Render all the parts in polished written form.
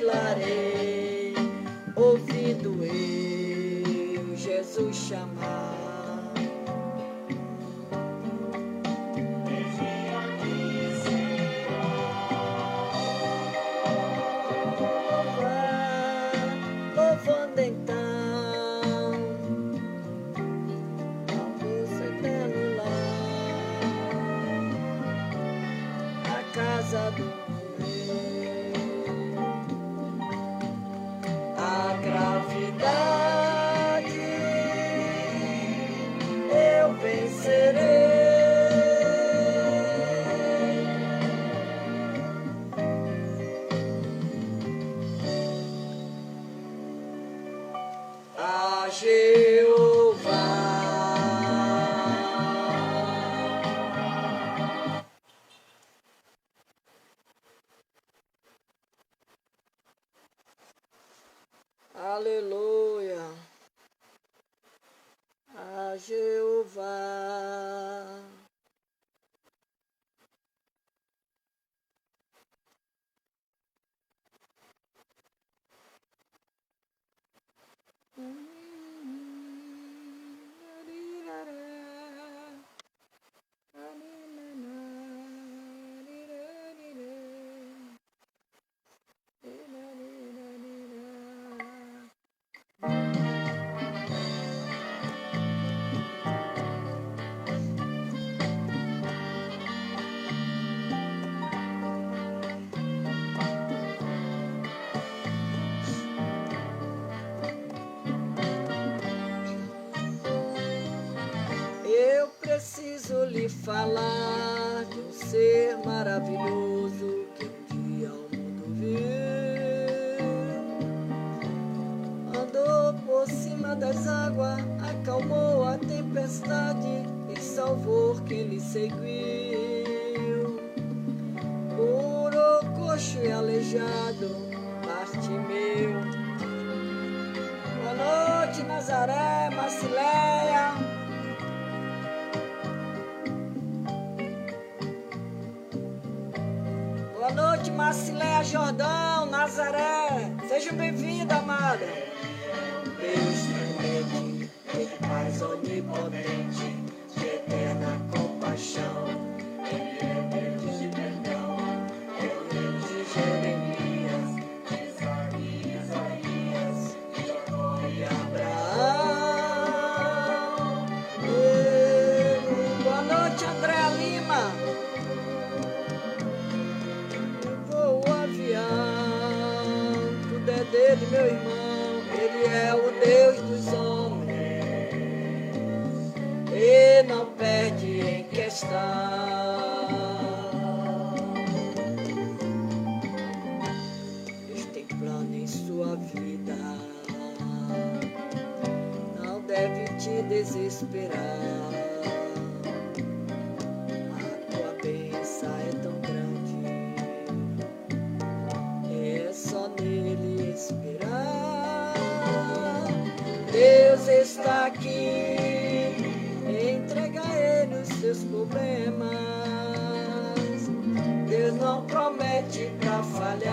vacilarei, ouvindo eu Jesus chamar. Louvando então a moça eterno lá, a casa do aleluia, a Jeová. Eu preciso lhe falar de um ser maravilhoso que um dia o mundo viu. Andou por cima das águas, acalmou a tempestade e salvou quem lhe seguiu. Curou coxo e aleijado, Bartimeu. Boa noite, Nazaré, Marcileia. Boa noite, Marcileia, Jordão, Nazaré. Sejam bem-vindos, amada. Deus promete ter paz onipotente, de eterna compaixão. Ele é Deus de perdão, é o Deus de Jeremias, de Isaías, de Jacó e Abraão. Boa noite, Andréa Lima. Dele, meu irmão, ele é o Deus dos homens e não perde em questão. Deus tem plano em sua vida, não deve te desesperar. A tua bênção é tão grande, é só nele esperar. Deus está aqui, entrega a Ele os seus problemas. Deus não promete pra falhar.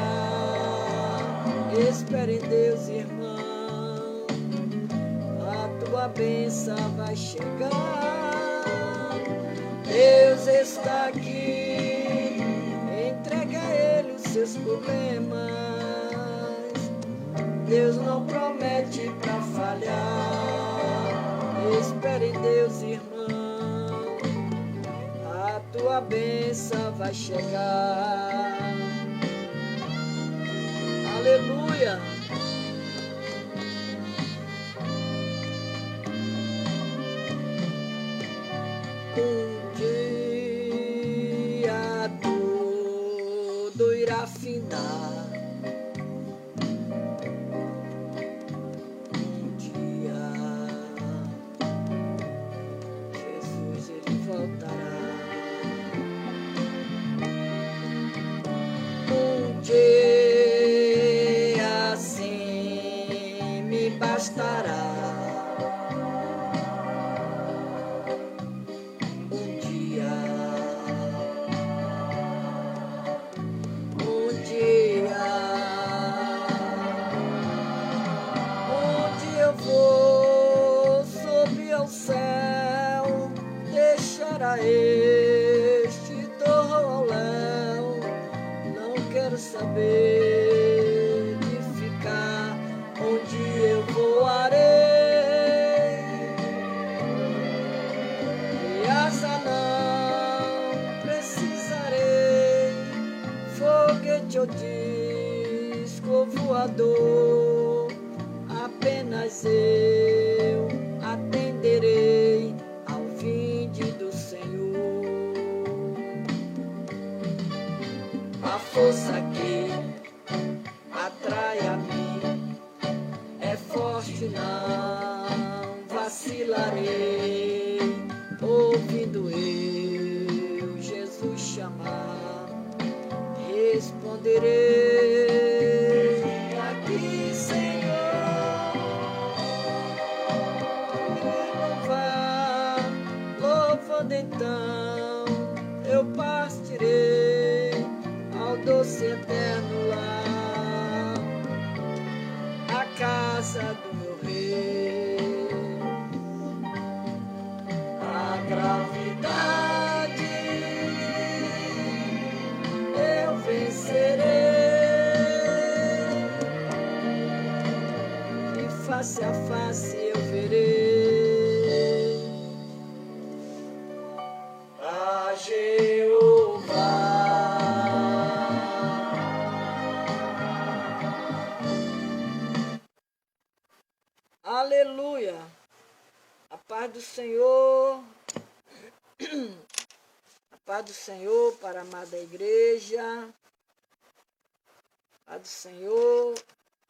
Espere em Deus, irmão, a tua bênção vai chegar. Deus está aqui, entrega a Ele os seus problemas. Deus não promete pra falhar. Espere em Deus, irmão, a tua bênção vai chegar. Aleluia. Um dia tudo irá findar. Um dia Jesus ele voltará. Um dia assim me bastará. Este doléu, não quero saber de ficar onde eu voarei. De asa não precisarei, foguete ou disco voador, apenas eu atenderei ao vinde do Senhor. A força que atrai a mim é forte, não vacilarei. Ouvindo eu Jesus chamar, responderei: aqui, Senhor, louvar, louvando então eu partirei ao doce eterno lar, a casa do meu rei. A gravidade eu vencerei, e face a face eu verei a Jeová. Aleluia. A paz do Senhor. A paz do Senhor para a amada igreja. A paz do Senhor.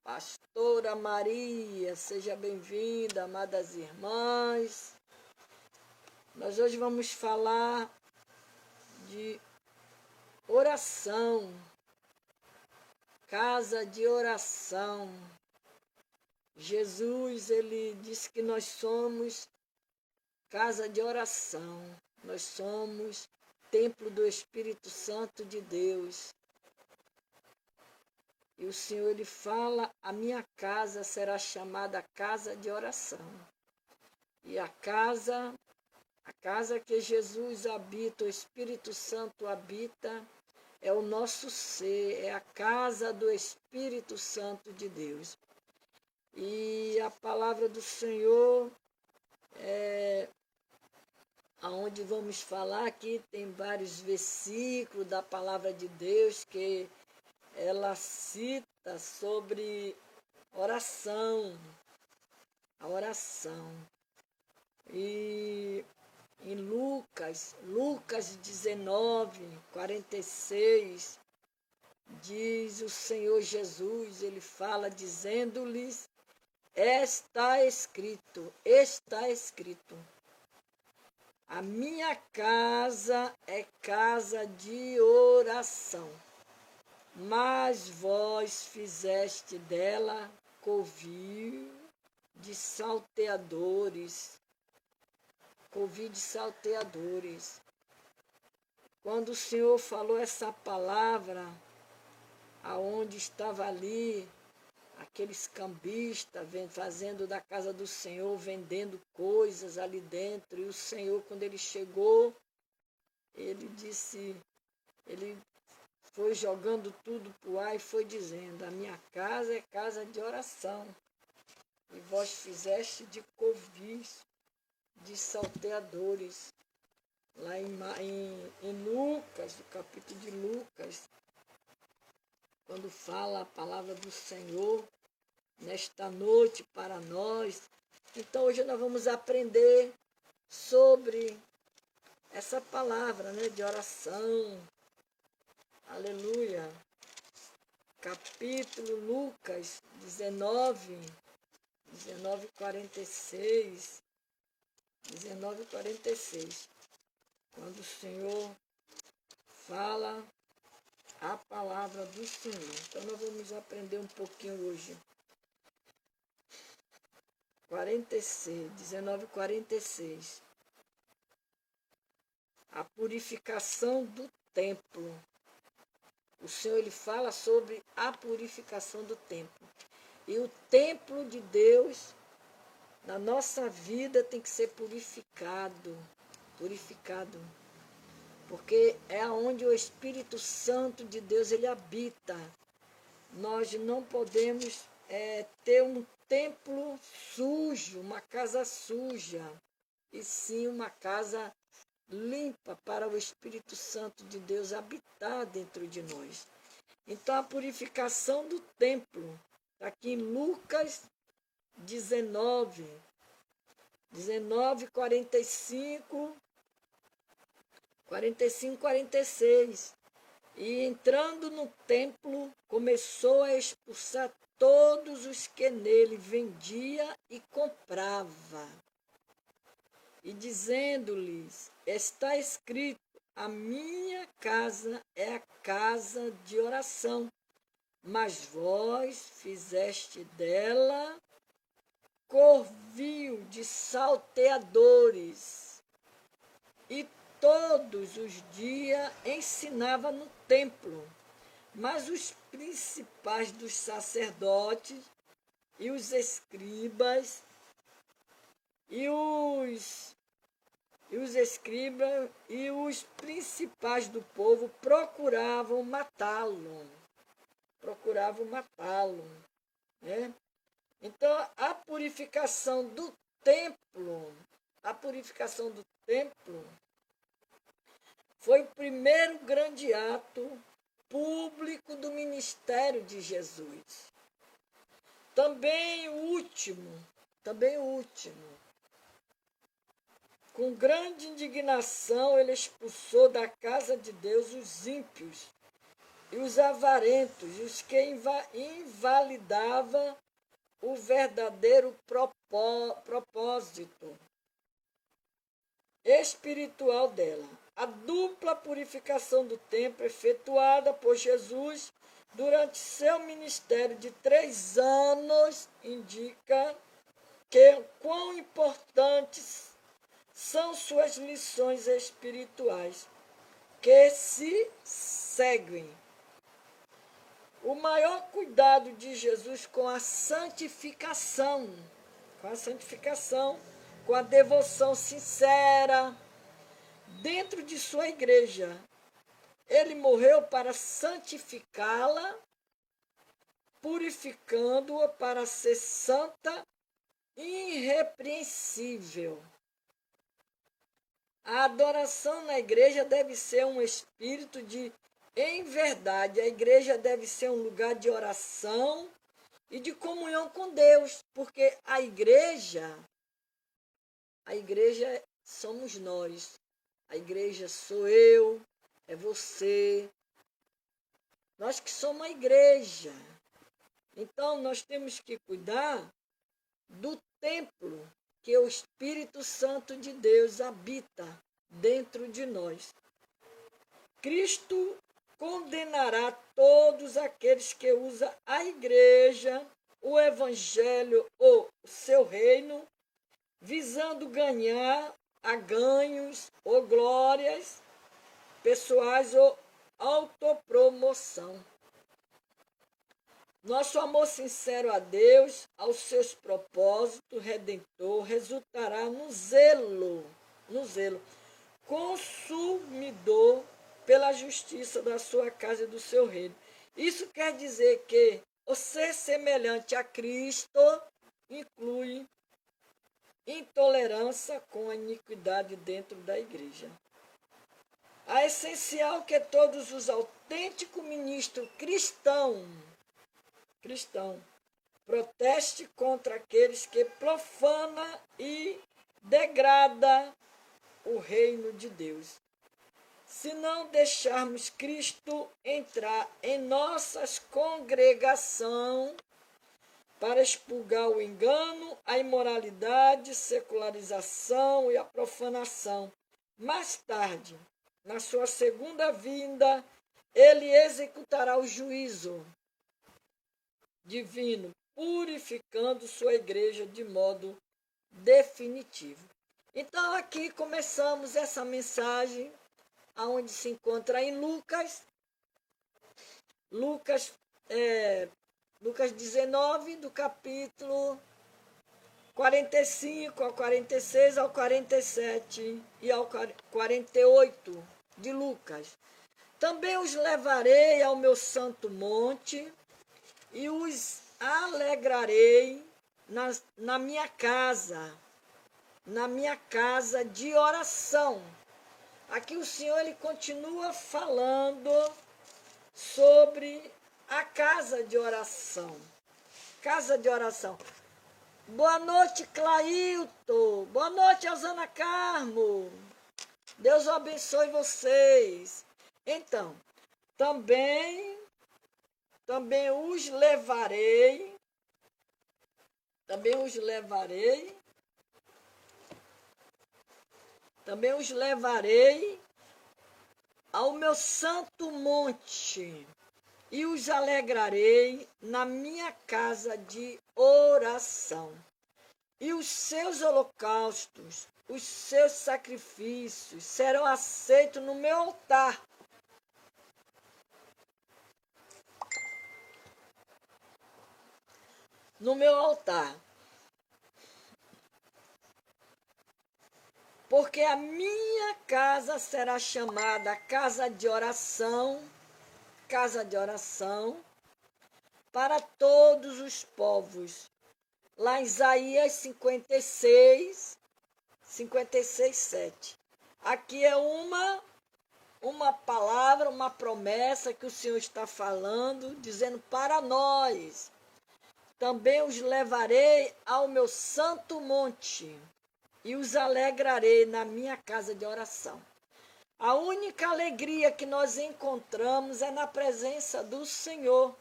Pastora Maria, seja bem-vinda, amadas irmãs. Nós hoje vamos falar de oração, casa de oração. Jesus, ele disse que nós somos casa de oração, nós somos templo do Espírito Santo de Deus. E o Senhor, ele fala: a minha casa será chamada casa de oração. E a casa que Jesus habita, o Espírito Santo habita, é o nosso ser, é a casa do Espírito Santo de Deus. E a palavra do Senhor, aonde vamos falar aqui, tem vários versículos da palavra de Deus que ela cita sobre oração, a oração. E em Lucas 19, 46, diz o Senhor Jesus, ele fala dizendo-lhes: está escrito, a minha casa é casa de oração, mas vós fizeste dela covil de salteadores. Quando o Senhor falou essa palavra, aonde estava ali aqueles cambistas fazendo da casa do Senhor, vendendo coisas ali dentro, e o Senhor, quando ele chegou, ele disse, ele foi jogando tudo para o ar e foi dizendo: a minha casa é casa de oração, e vós fizeste de covis, de salteadores. Lá em Lucas, no capítulo de Lucas, quando fala a palavra do Senhor nesta noite para nós. Então hoje nós vamos aprender sobre essa palavra, né, de oração. Aleluia. Capítulo Lucas 19:46. 19:46. Quando o Senhor fala a palavra do Senhor. Então nós vamos aprender um pouquinho hoje. 19:46. A purificação do templo. O Senhor, ele fala sobre a purificação do templo. E o templo de Deus na nossa vida tem que ser purificado. Porque é onde o Espírito Santo de Deus ele habita. Nós não podemos ter um templo sujo, uma casa suja, e sim uma casa limpa para o Espírito Santo de Deus habitar dentro de nós. Então a purificação do templo, aqui em Lucas 19:45, 46. E entrando no templo, começou a expulsar todos os que nele vendia e comprava. E dizendo-lhes: está escrito, a minha casa é a casa de oração, mas vós fizeste dela covil de salteadores. E todos os dias ensinava no templo, mas os principais dos sacerdotes e os escribas e os principais do povo procuravam matá-lo, né? Então, a purificação do templo foi o primeiro grande ato público do ministério de Jesus. Também o último. Com grande indignação, ele expulsou da casa de Deus os ímpios e os avarentos, e os que invalidavam o verdadeiro propósito espiritual dela. A dupla purificação do templo efetuada por Jesus durante seu ministério de 3 anos indica quão importantes são suas lições espirituais que se seguem. O maior cuidado de Jesus com a santificação, com a devoção sincera dentro de sua igreja. Ele morreu para santificá-la, purificando-a para ser santa e irrepreensível. A adoração na igreja deve ser um espírito em verdade, a igreja deve ser um lugar de oração e de comunhão com Deus, porque a igreja somos nós. A igreja sou eu, é você. Nós que somos a igreja. Então, nós temos que cuidar do templo que o Espírito Santo de Deus habita dentro de nós. Cristo condenará todos aqueles que usam a igreja, o evangelho ou o seu reino, visando ganhar a ganhos ou glórias pessoais ou autopromoção. Nosso amor sincero a Deus, aos seus propósitos redentor, resultará no zelo consumidor pela justiça da sua casa e do seu reino. Isso quer dizer que o ser semelhante a Cristo inclui intolerância com a iniquidade dentro da igreja. É essencial que todos os autênticos ministros cristãos protestem contra aqueles que profanam e degradam o reino de Deus. Se não deixarmos Cristo entrar em nossas congregações para expurgar o engano, a imoralidade, secularização e a profanação, mais tarde, na sua segunda vinda, ele executará o juízo divino, purificando sua igreja de modo definitivo. Então, aqui começamos essa mensagem, aonde se encontra em Lucas 19, do capítulo 45 ao 46, ao 47 e ao 48 de Lucas. Também os levarei ao meu santo monte e os alegrarei na minha casa de oração. Aqui o Senhor ele continua falando sobre a casa de oração. Casa de oração. Boa noite, Clailton. Boa noite, Elzana Carmo. Deus abençoe vocês. Então, também os levarei ao meu santo monte e os alegrarei na minha casa de oração. E os seus holocaustos, os seus sacrifícios serão aceitos no meu altar. No meu altar. Porque a minha casa será chamada casa de oração para todos os povos. Lá em Isaías 56, 7. Aqui é uma palavra, uma promessa que o Senhor está falando, dizendo para nós. Também os levarei ao meu santo monte e os alegrarei na minha casa de oração. A única alegria que nós encontramos é na presença do Senhor.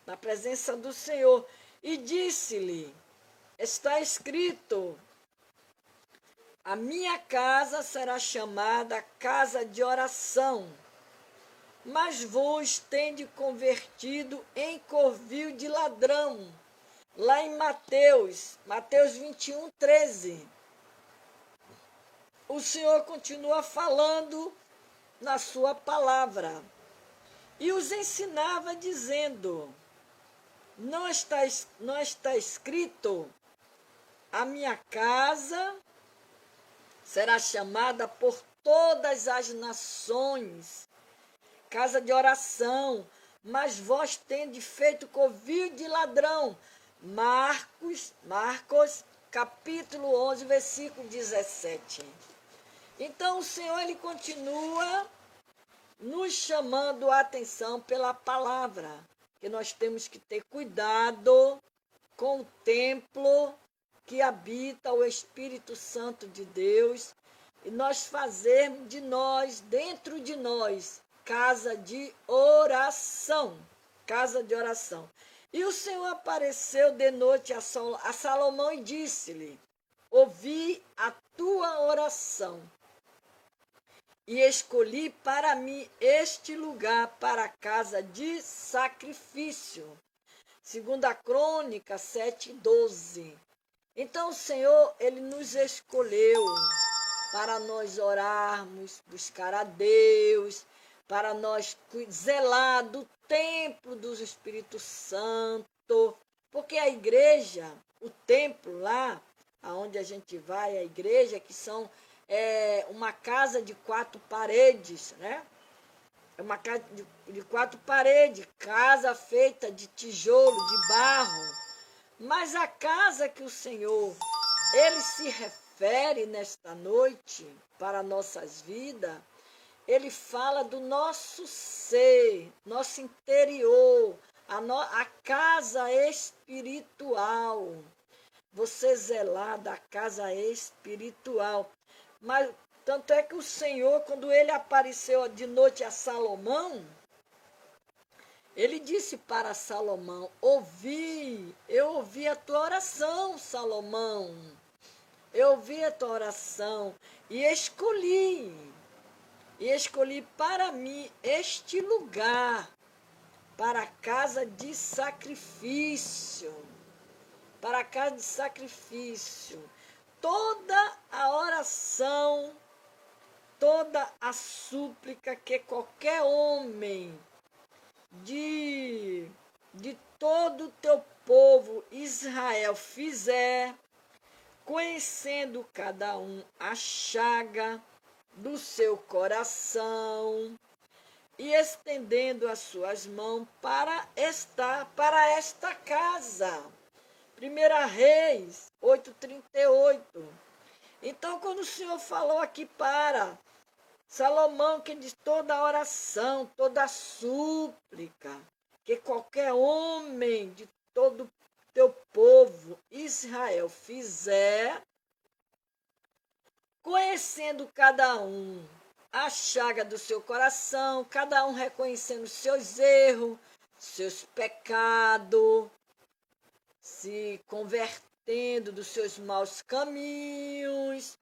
Na presença do Senhor. E disse-lhe, está escrito, a minha casa será chamada casa de oração, mas vos tende convertido em covil de ladrão. Lá em Mateus 21, 13. O Senhor continua falando na sua palavra. E os ensinava dizendo, não está escrito, a minha casa será chamada por todas as nações, casa de oração, mas vós tendes feito covil de ladrão. Marcos, capítulo 11, versículo 17. Então, o Senhor, ele continua nos chamando a atenção pela palavra, que nós temos que ter cuidado com o templo que habita o Espírito Santo de Deus, e nós fazermos de nós, dentro de nós, casa de oração. Casa de oração. E o Senhor apareceu de noite a Salomão e disse-lhe, ouvi a tua oração e escolhi para mim este lugar para a casa de sacrifício. 2 Crônica 7:12. Então o Senhor, ele nos escolheu para nós orarmos, buscar a Deus, para nós zelar do templo do Espírito Santo, porque a igreja, o templo lá, aonde a gente vai, a igreja, que são uma casa de 4 paredes, né? É uma casa de 4 paredes, casa feita de tijolo, de barro. Mas a casa que o Senhor, Ele se refere nesta noite para nossas vidas, Ele fala do nosso ser, nosso interior, a casa espiritual. Você zelar da casa espiritual. Mas tanto é que o Senhor, quando Ele apareceu de noite a Salomão, Ele disse para Salomão: eu ouvi a tua oração, Salomão. Eu ouvi a tua oração e escolhi para mim este lugar, para a casa de sacrifício, para a casa de sacrifício. Toda a oração, toda a súplica que qualquer homem de todo o teu povo Israel fizer, conhecendo cada um a chaga do seu coração e estendendo as suas mãos para esta casa. 1 Reis 8:38. Então, quando o Senhor falou aqui para Salomão, que diz toda oração, toda súplica, que qualquer homem de todo teu povo Israel fizer, conhecendo cada um a chaga do seu coração, cada um reconhecendo seus erros, seus pecados, se convertendo dos seus maus caminhos,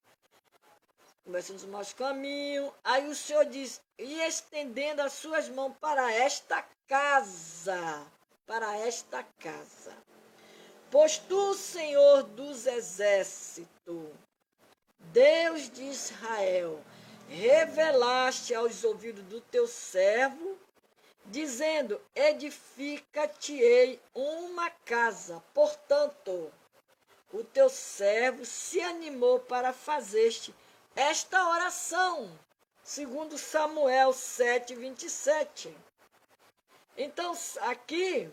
Aí o Senhor diz: e estendendo as suas mãos para esta casa, pois tu, Senhor dos exércitos, Deus de Israel, revelaste aos ouvidos do teu servo, dizendo: edifica-te-ei uma casa. Portanto, o teu servo se animou para fazer-te esta oração, segundo Samuel 7:27. Então, aqui,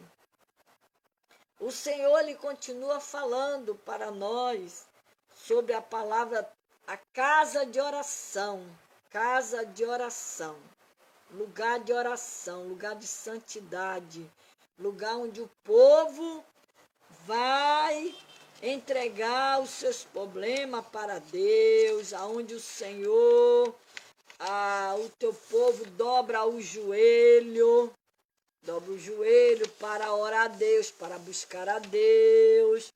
o Senhor ele continua falando para nós sobre a palavra, a casa de oração, lugar de oração, lugar de santidade, lugar onde o povo vai entregar os seus problemas para Deus, aonde o Senhor, o teu povo dobra o joelho para orar a Deus, para buscar a Deus,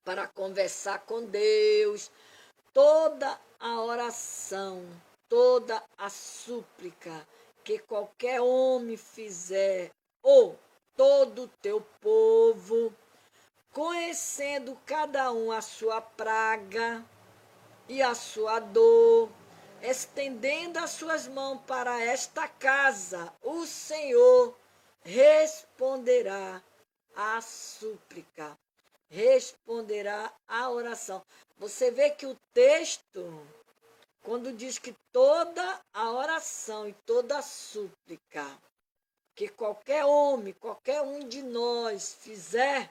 para conversar com Deus. Toda a oração, toda a súplica que qualquer homem fizer, ou todo o teu povo, conhecendo cada um a sua praga e a sua dor, estendendo as suas mãos para esta casa, o Senhor responderá à súplica, responderá à oração. Você vê que o texto, quando diz que toda a oração e toda a súplica que qualquer homem, qualquer um de nós fizer,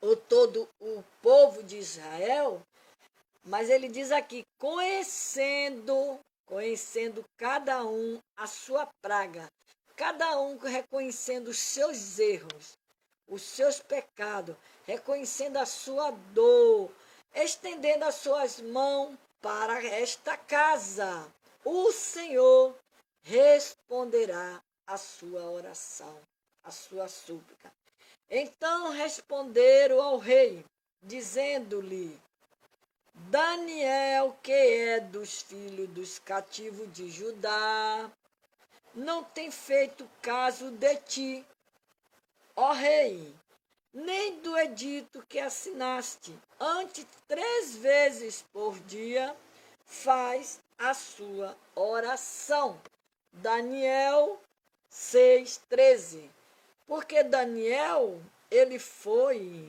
ou todo o povo de Israel, mas ele diz aqui, conhecendo cada um a sua praga, cada um reconhecendo os seus erros, os seus pecados, reconhecendo a sua dor, estendendo as suas mãos para esta casa, o Senhor responderá a sua oração, a sua súplica. Então responderam ao rei, dizendo-lhe: Daniel, que é dos filhos dos cativos de Judá, não tem feito caso de ti, ó rei, nem do edito que assinaste. Antes, 3 vezes por dia, faz a sua oração. Daniel 6:13. Porque Daniel, ele foi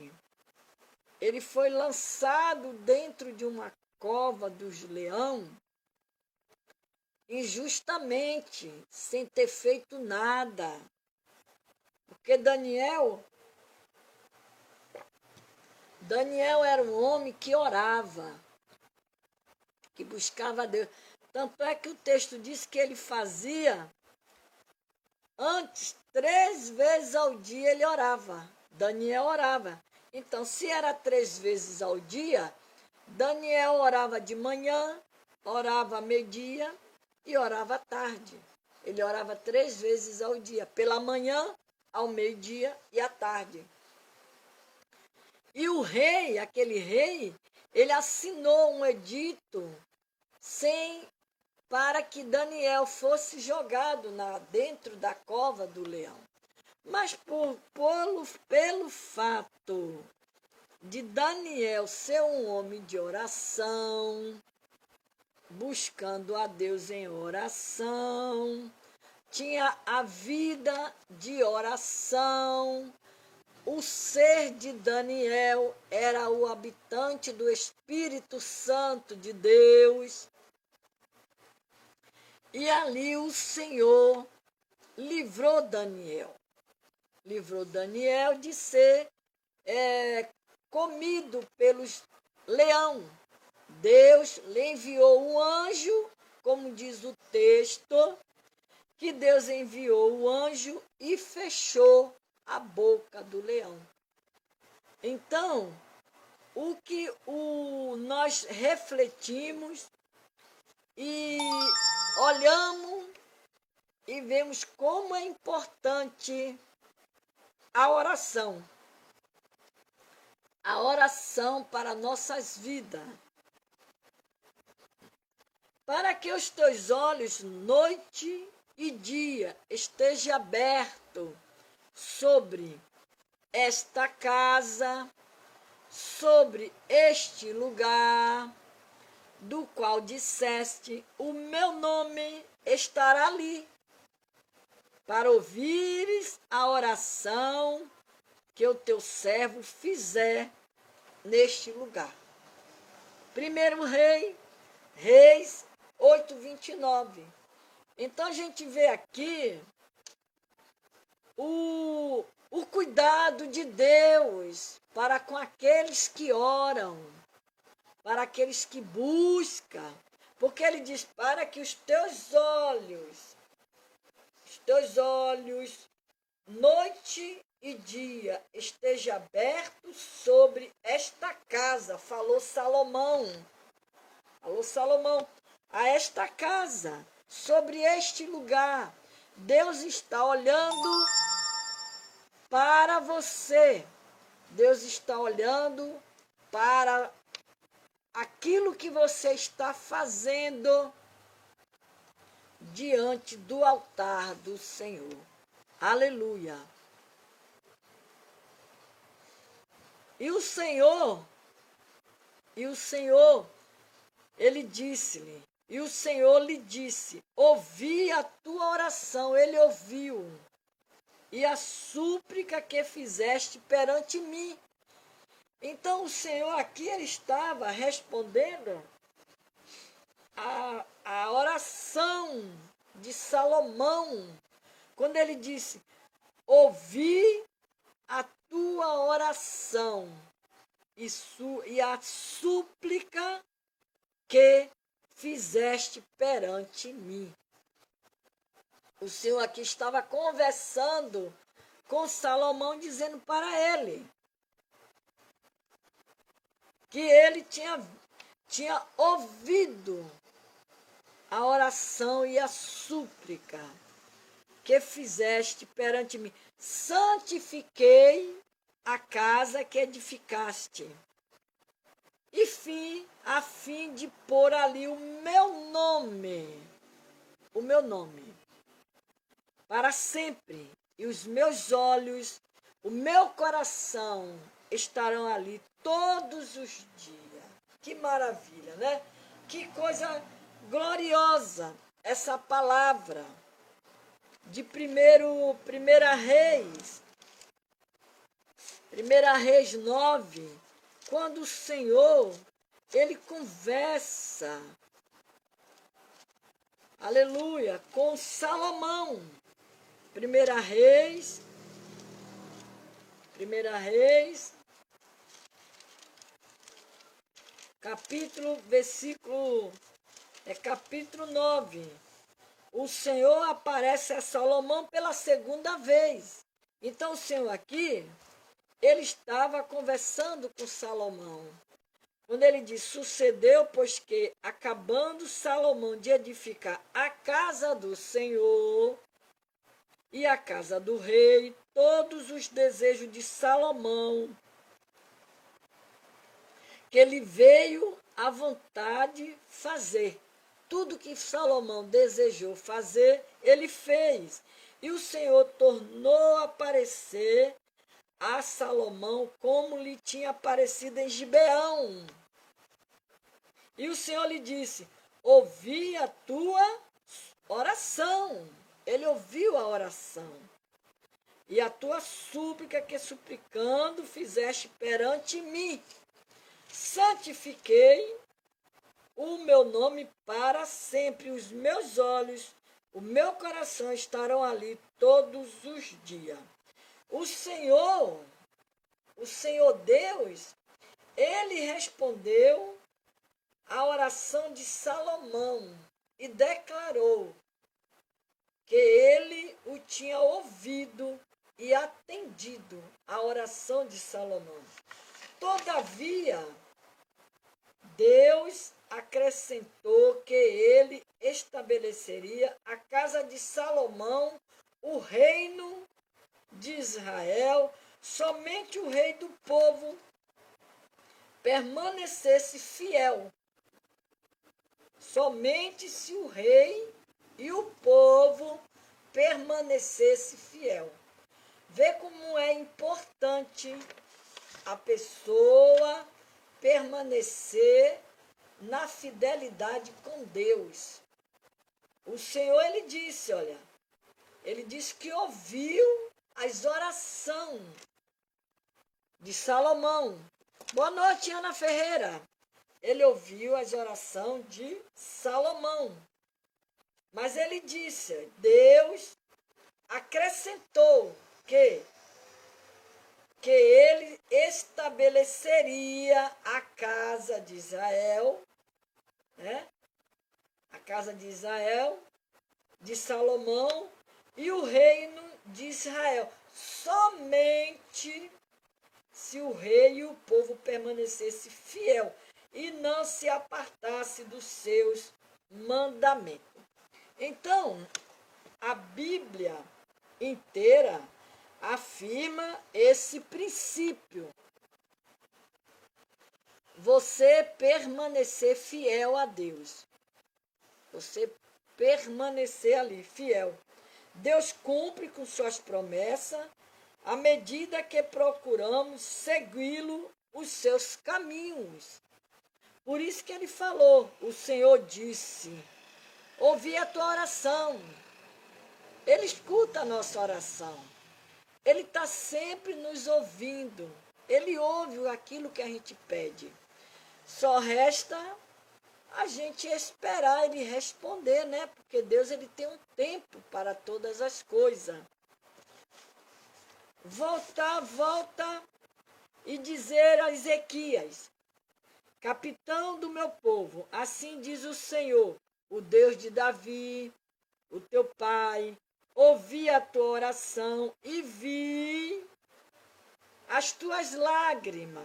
lançado dentro de uma cova dos leões, injustamente, sem ter feito nada. Porque Daniel era um homem que orava, que buscava a Deus. Tanto é que o texto diz que ele fazia, antes, 3 vezes ao dia ele orava. Daniel orava. Então, se era 3 vezes ao dia, Daniel orava de manhã, orava à meio-dia e orava à tarde. Ele orava 3 vezes ao dia, pela manhã, ao meio-dia e à tarde. E o rei, aquele rei, ele assinou um edito para que Daniel fosse jogado dentro da cova do leão. Mas pelo fato de Daniel ser um homem de oração, buscando a Deus em oração, tinha a vida de oração. O ser de Daniel era o habitante do Espírito Santo de Deus. E ali o Senhor livrou Daniel. Livrou Daniel de ser comido pelos leão. Deus lhe enviou um anjo, como diz o texto, que Deus enviou o anjo e fechou a boca do leão. Então, o que nós refletimos e olhamos e vemos como é importante a oração. A oração para nossas vidas. Para que os teus olhos, noite e dia, estejam abertos sobre esta casa, sobre este lugar, do qual disseste, o meu nome estará ali, para ouvires a oração que o teu servo fizer neste lugar. 1 Reis 8:29. Então a gente vê aqui o cuidado de Deus para com aqueles que oram, para aqueles que buscam, porque ele diz, para que os teus olhos, noite e dia, estejam abertos sobre esta casa, falou Salomão, a esta casa, sobre este lugar. Deus está olhando para você. Deus está olhando para aquilo que você está fazendo diante do altar do Senhor. Aleluia. E o Senhor, ele disse-lhe, e o Senhor lhe disse, ouvi a tua oração, ele ouviu, e a súplica que fizeste perante mim. Então o Senhor aqui, ele estava respondendo a oração de Salomão, quando ele disse, ouvi a tua oração e a súplica que fizeste perante mim. O Senhor aqui estava conversando com Salomão, dizendo para ele que ele tinha ouvido a oração e a súplica que fizeste perante mim. Santifiquei a casa que edificaste, e a fim de pôr ali o meu nome, para sempre, e os meus olhos, o meu coração estarão ali todos os dias. Que maravilha, né? Que coisa gloriosa essa palavra de 1 Reis 9, quando o Senhor, ele conversa aleluia, com Salomão. Primeira Reis, capítulo 9. O Senhor aparece a Salomão pela segunda vez. Então o Senhor aqui, ele estava conversando com Salomão. Quando ele diz, sucedeu, pois que, acabando Salomão de edificar a casa do Senhor e a casa do rei, todos os desejos de Salomão, que ele veio à vontade fazer. Tudo que Salomão desejou fazer, ele fez. E o Senhor tornou a aparecer a Salomão como lhe tinha aparecido em Gibeão. E o Senhor lhe disse, ouvi a tua oração. Ele ouviu a oração. E a tua súplica que suplicando fizeste perante mim. Santifiquei o meu nome para sempre. Os meus olhos, o meu coração estarão ali todos os dias. O Senhor Deus, ele respondeu a oração de Salomão e declarou que ele o tinha ouvido e atendido a oração de Salomão. Todavia, Deus acrescentou que ele estabeleceria a casa de Salomão, o reino de Israel, somente o rei do povo permanecesse fiel. Somente se o rei e o povo permanecesse fiel. Vê como é importante a pessoa permanecer na fidelidade com Deus. O Senhor, ele disse, olha, ele disse que ouviu as orações de Salomão. Boa noite, Ana Ferreira. Ele ouviu as orações de Salomão. Mas ele disse, Deus acrescentou que ele estabeleceria a casa de Israel, né? A casa de Israel, de Salomão e o reino de Israel. Somente se o rei e o povo permanecesse fiel e não se apartasse dos seus mandamentos. Então, a Bíblia inteira afirma esse princípio. Você permanecer fiel a Deus. Você permanecer ali, fiel. Deus cumpre com suas promessas à medida que procuramos segui-lo os seus caminhos. Por isso que ele falou, o Senhor disse, ouvi a tua oração. Ele escuta a nossa oração. Ele está sempre nos ouvindo. Ele ouve aquilo que a gente pede. Só resta a gente esperar ele responder, né? Porque Deus, ele tem um tempo para todas as coisas. Volta e dizer a Ezequias, capitão do meu povo, assim diz o Senhor, o Deus de Davi, o teu pai, ouvi a tua oração e vi as tuas lágrimas.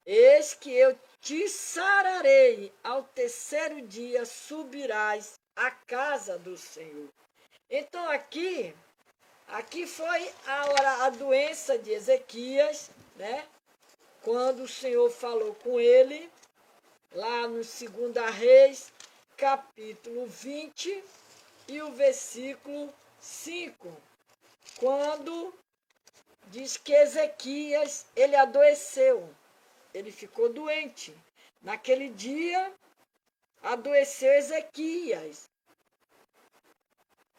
Eis que eu te sararei, ao terceiro dia subirás à casa do Senhor. Então aqui foi a doença de Ezequias, né? Quando o Senhor falou com ele, lá no 2 Reis, capítulo 20, e o versículo 5, quando diz que Ezequias, ele adoeceu, ele ficou doente. Naquele dia, adoeceu Ezequias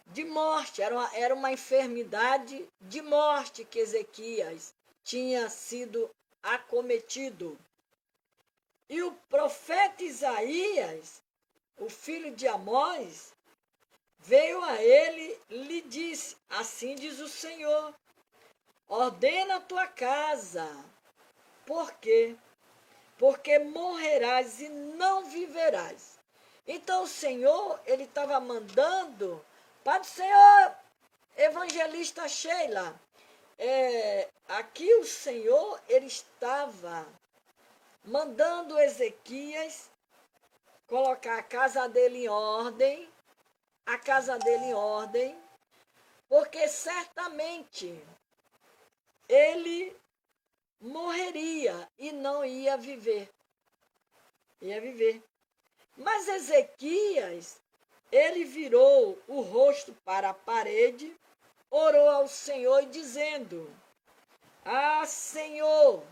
de morte, era uma enfermidade de morte que Ezequias tinha sido acometido. E o profeta Isaías, o filho de Amós, veio a ele e lhe disse: assim diz o Senhor, ordena a tua casa. Por quê? Porque morrerás e não viverás. Então o Senhor, ele estava mandando para o Senhor, evangelista Sheila, aqui o Senhor, ele estava mandando Ezequias colocar a casa dele em ordem, porque certamente ele morreria e não ia viver. Mas Ezequias, ele virou o rosto para a parede, orou ao Senhor dizendo: ah, Senhor,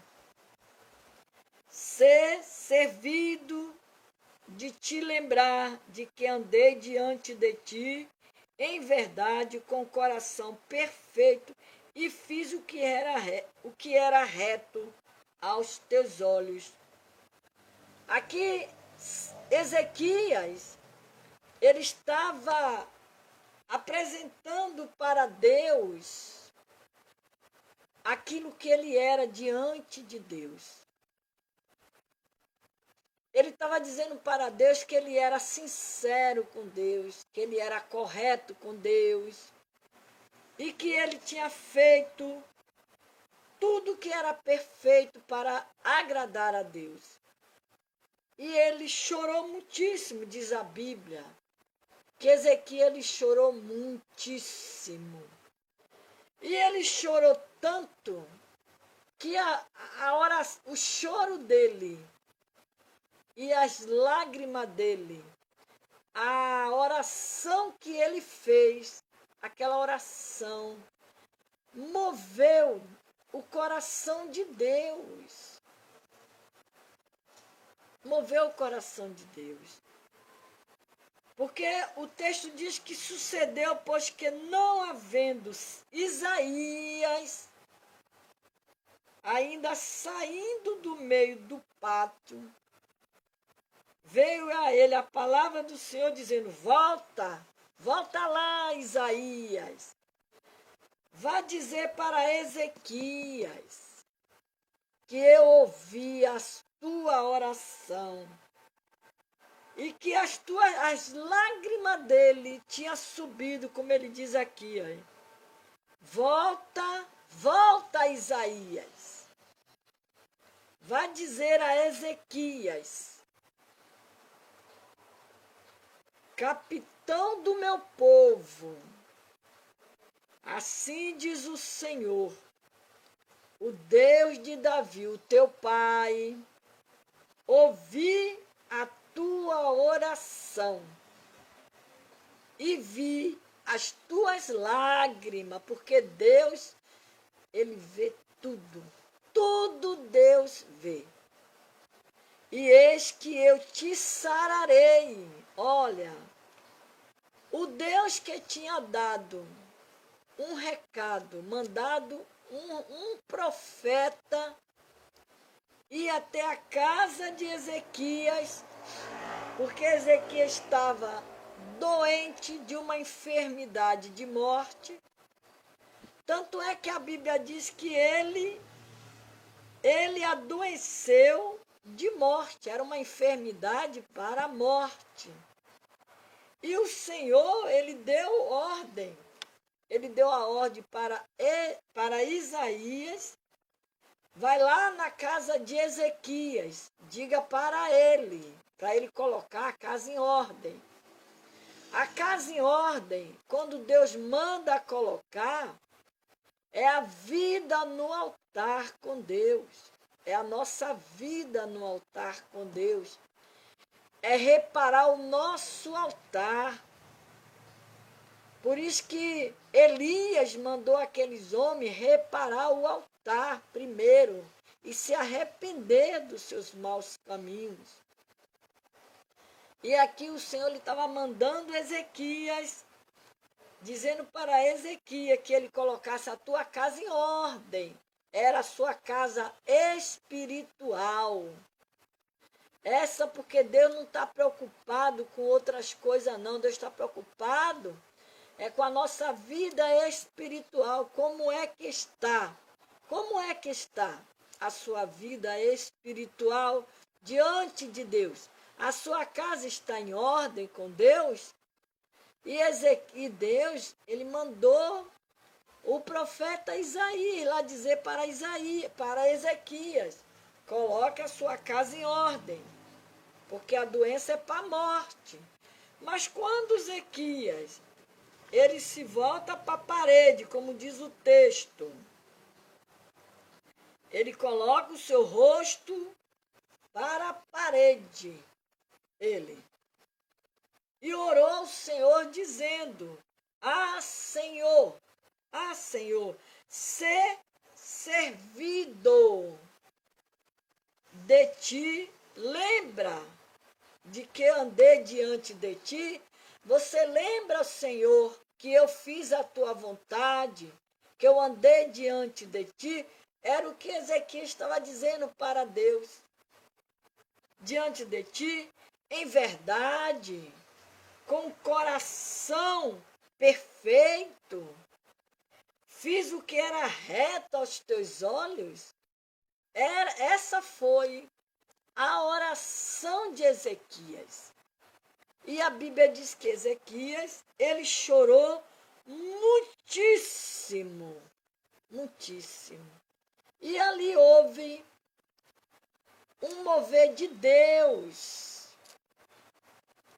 ser servido de te lembrar de que andei diante de ti em verdade, com o coração perfeito, e fiz o que era reto aos teus olhos. Aqui, Ezequias, ele estava apresentando para Deus aquilo que ele era diante de Deus. Ele estava dizendo para Deus que ele era sincero com Deus, que ele era correto com Deus e que ele tinha feito tudo que era perfeito para agradar a Deus. E ele chorou muitíssimo, diz a Bíblia, que Ezequias ele chorou muitíssimo. E ele chorou tanto que o choro dele e as lágrimas dele, a oração que ele fez, aquela oração, moveu o coração de Deus. Moveu o coração de Deus. Porque o texto diz que sucedeu, pois que não havendo Isaías, ainda saindo do meio do pátio, veio a ele a palavra do Senhor dizendo: volta lá, Isaías. Vá dizer para Ezequias que eu ouvi a tua oração e que as lágrimas dele tinham subido, como ele diz aqui. Aí. Volta, Isaías. Vá dizer a Ezequias, capitão do meu povo, assim diz o Senhor, o Deus de Davi, o teu pai, ouvi a tua oração e vi as tuas lágrimas, porque Deus, ele vê tudo, tudo Deus vê. E eis que eu te sararei. Olha, o Deus que tinha dado um recado, mandado um profeta ir até a casa de Ezequias, porque Ezequias estava doente de uma enfermidade de morte. Tanto é que a Bíblia diz que ele adoeceu de morte, era uma enfermidade para a morte. E o Senhor, ele deu a ordem para Isaías: vai lá na casa de Ezequias, diga para ele colocar a casa em ordem. A casa em ordem, quando Deus manda colocar, é a vida no altar com Deus. É a nossa vida no altar com Deus. É reparar o nosso altar. Por isso que Elias mandou aqueles homens reparar o altar primeiro e se arrepender dos seus maus caminhos. E aqui o Senhor estava mandando Ezequias, dizendo para Ezequias que ele colocasse a tua casa em ordem. Era a sua casa espiritual. Essa porque Deus não está preocupado com outras coisas, não. Deus está preocupado com a nossa vida espiritual. Como é que está? Como é que está a sua vida espiritual diante de Deus? A sua casa está em ordem com Deus? E Deus, ele mandou o profeta Isaías lá dizer para Ezequias, coloque a sua casa em ordem, porque a doença é para a morte. Mas quando Ezequias, ele se volta para a parede, como diz o texto, ele coloca o seu rosto para a parede, e orou ao Senhor dizendo, Senhor, ser servido de ti, lembra de que andei diante de ti? Você lembra, Senhor, que eu fiz a tua vontade, que eu andei diante de ti? Era o que Ezequias estava dizendo para Deus. Diante de ti, em verdade, com o coração perfeito, fiz o que era reto aos teus olhos. Essa foi a oração de Ezequias. E a Bíblia diz que Ezequias, ele chorou muitíssimo, muitíssimo. E ali houve um mover de Deus.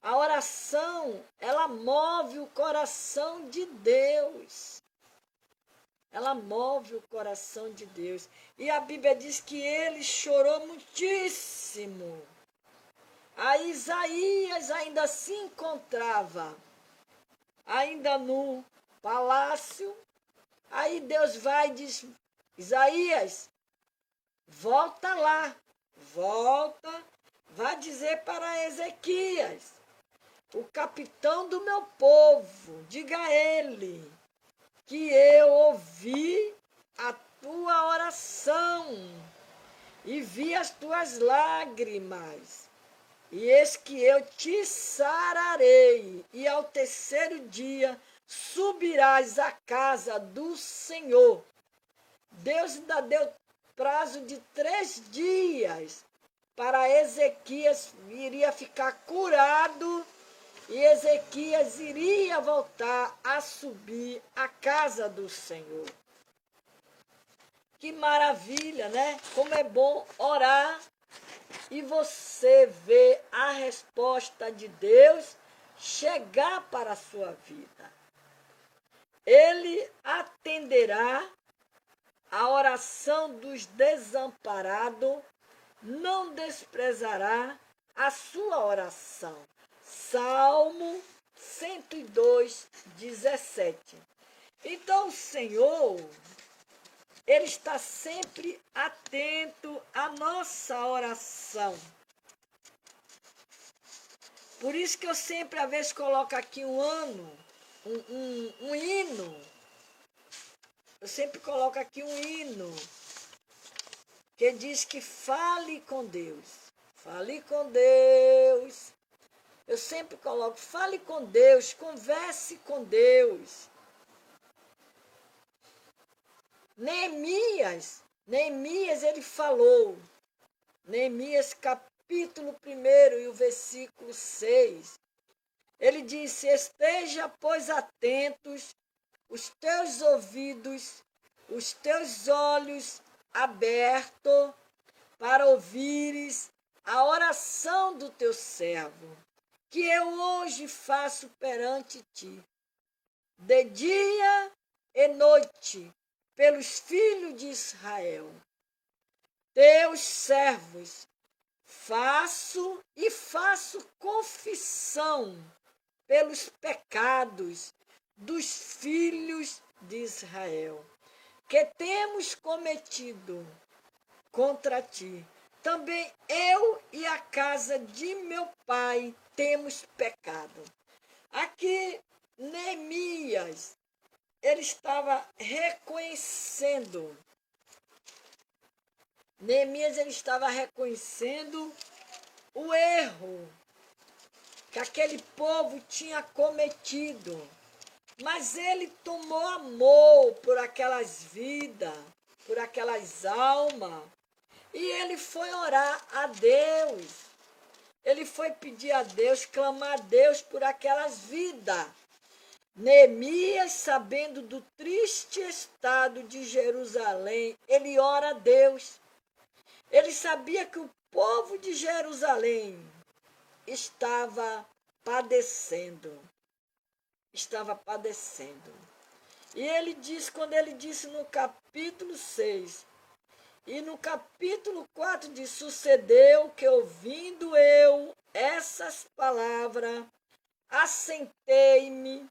A oração, ela move o coração de Deus. Ela move o coração de Deus. E a Bíblia diz que ele chorou muitíssimo. Aí Isaías ainda se encontrava, ainda no palácio. Aí Deus vai e diz, Isaías, volta lá, volta, vai dizer para Ezequias, o capitão do meu povo, diga a ele que eu ouvi a tua oração e vi as tuas lágrimas, e eis que eu te sararei, e ao terceiro dia subirás à casa do Senhor. Deus ainda deu prazo de 3 dias para Ezequias, iria ficar curado, e Ezequias iria voltar a subir à casa do Senhor. Que maravilha, né? Como é bom orar e você ver a resposta de Deus chegar para a sua vida. Ele atenderá a oração dos desamparados, não desprezará a sua oração. Salmo 102, 17. Então o Senhor, ele está sempre atento à nossa oração. Por isso que eu sempre, às vezes, coloco aqui um hino. Eu sempre coloco aqui um hino que diz que fale com Deus. Fale com Deus. Eu sempre coloco, fale com Deus, converse com Deus. Neemias, ele falou, Neemias capítulo 1 e o versículo 6, ele disse, esteja, pois, atentos, os teus ouvidos, os teus olhos abertos, para ouvires a oração do teu servo, que eu hoje faço perante ti, de dia e noite, pelos filhos de Israel, teus servos, faço confissão pelos pecados dos filhos de Israel, que temos cometido contra ti. Também eu e a casa de meu pai temos pecado. Aqui, Neemias, ele estava reconhecendo. Neemias, ele estava reconhecendo o erro que aquele povo tinha cometido. Mas ele tomou amor por aquelas vidas, por aquelas almas. E ele foi orar a Deus. Ele foi pedir a Deus, clamar a Deus por aquelas vidas. Neemias, sabendo do triste estado de Jerusalém, ele ora a Deus. Ele sabia que o povo de Jerusalém estava padecendo. Estava padecendo. E ele diz, quando ele disse no capítulo 6, e no capítulo 4 diz, sucedeu que ouvindo eu essas palavras, assentei-me,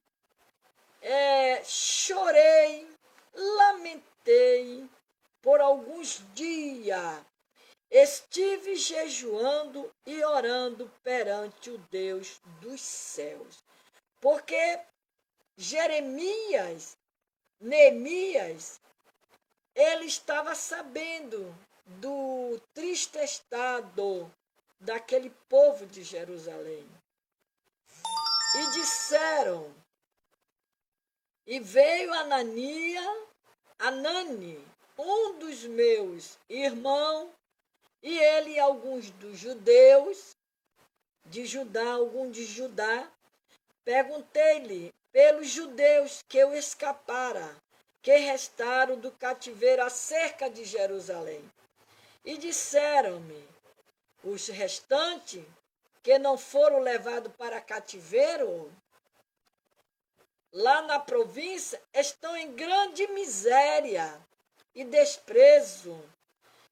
chorei, lamentei por alguns dias. Estive jejuando e orando perante o Deus dos céus. Porque Neemias, ele estava sabendo do triste estado daquele povo de Jerusalém. E disseram, e veio Anani, um dos meus irmãos, e ele e alguns dos judeus, de Judá, alguns de Judá, perguntei-lhe pelos judeus que eu escapara, que restaram do cativeiro acerca de Jerusalém. E disseram-me, os restantes que não foram levados para cativeiro, lá na província, estão em grande miséria e desprezo,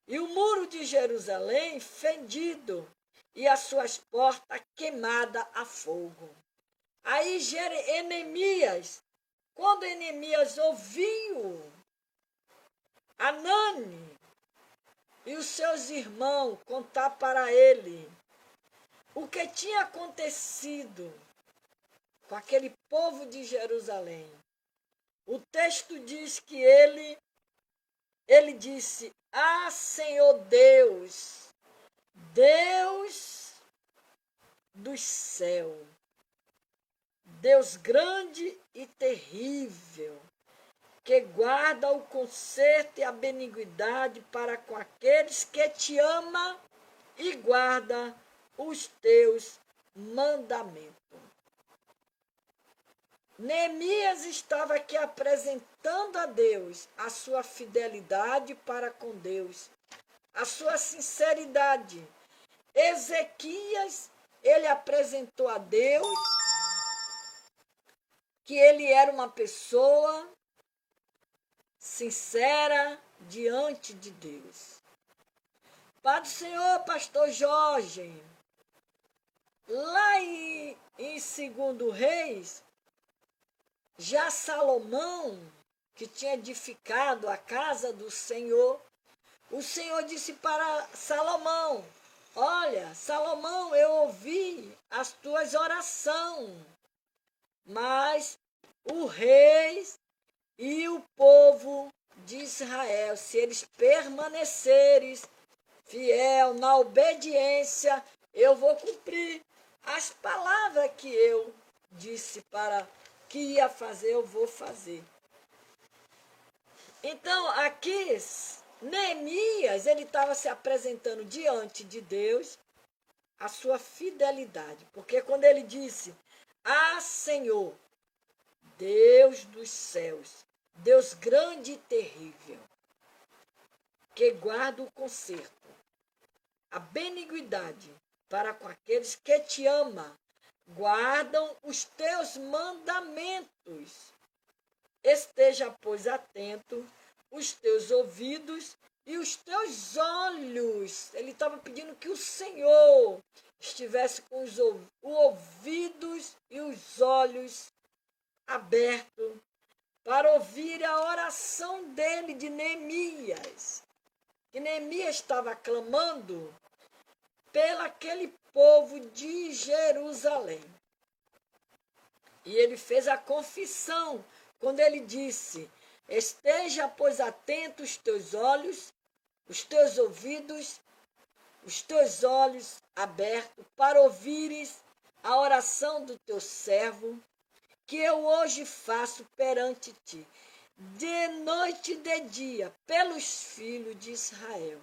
e o muro de Jerusalém fendido, e as suas portas queimadas a fogo. Aí Neemias, quando Neemias ouviu Anani e os seus irmãos contar para ele o que tinha acontecido com aquele povo de Jerusalém, o texto diz que ele disse, Senhor Deus, Deus do céu, Deus grande e terrível, que guarda o conserto e a benignidade para com aqueles que te amam e guarda os teus mandamentos. Neemias estava aqui apresentando a Deus a sua fidelidade para com Deus, a sua sinceridade. Ezequias, ele apresentou a Deus que ele era uma pessoa sincera diante de Deus. Pai do Senhor, pastor Jorge, lá em 2 Reis, já Salomão, que tinha edificado a casa do Senhor, o Senhor disse para Salomão, olha, Salomão, eu ouvi as tuas orações, mas o rei e o povo de Israel, se eles permanecerem fiel na obediência, eu vou cumprir as palavras que eu disse para que ia fazer, eu vou fazer. Então, aqui, Neemias, ele estava se apresentando diante de Deus a sua fidelidade. Porque quando ele disse, Senhor, Deus dos céus, Deus grande e terrível, que guarda o conserto, a benignidade para com aqueles que te amam, guardam os teus mandamentos. Esteja, pois, atento os teus ouvidos e os teus olhos. Ele estava pedindo que o Senhor estivesse com os ouvidos e os olhos abertos para ouvir a oração dele, de Neemias. Que Neemias estava clamando pelaquele povo de Jerusalém. E ele fez a confissão quando ele disse, esteja, pois, atento os teus olhos, os teus ouvidos os teus olhos abertos para ouvires a oração do teu servo, que eu hoje faço perante ti, de noite e de dia, pelos filhos de Israel.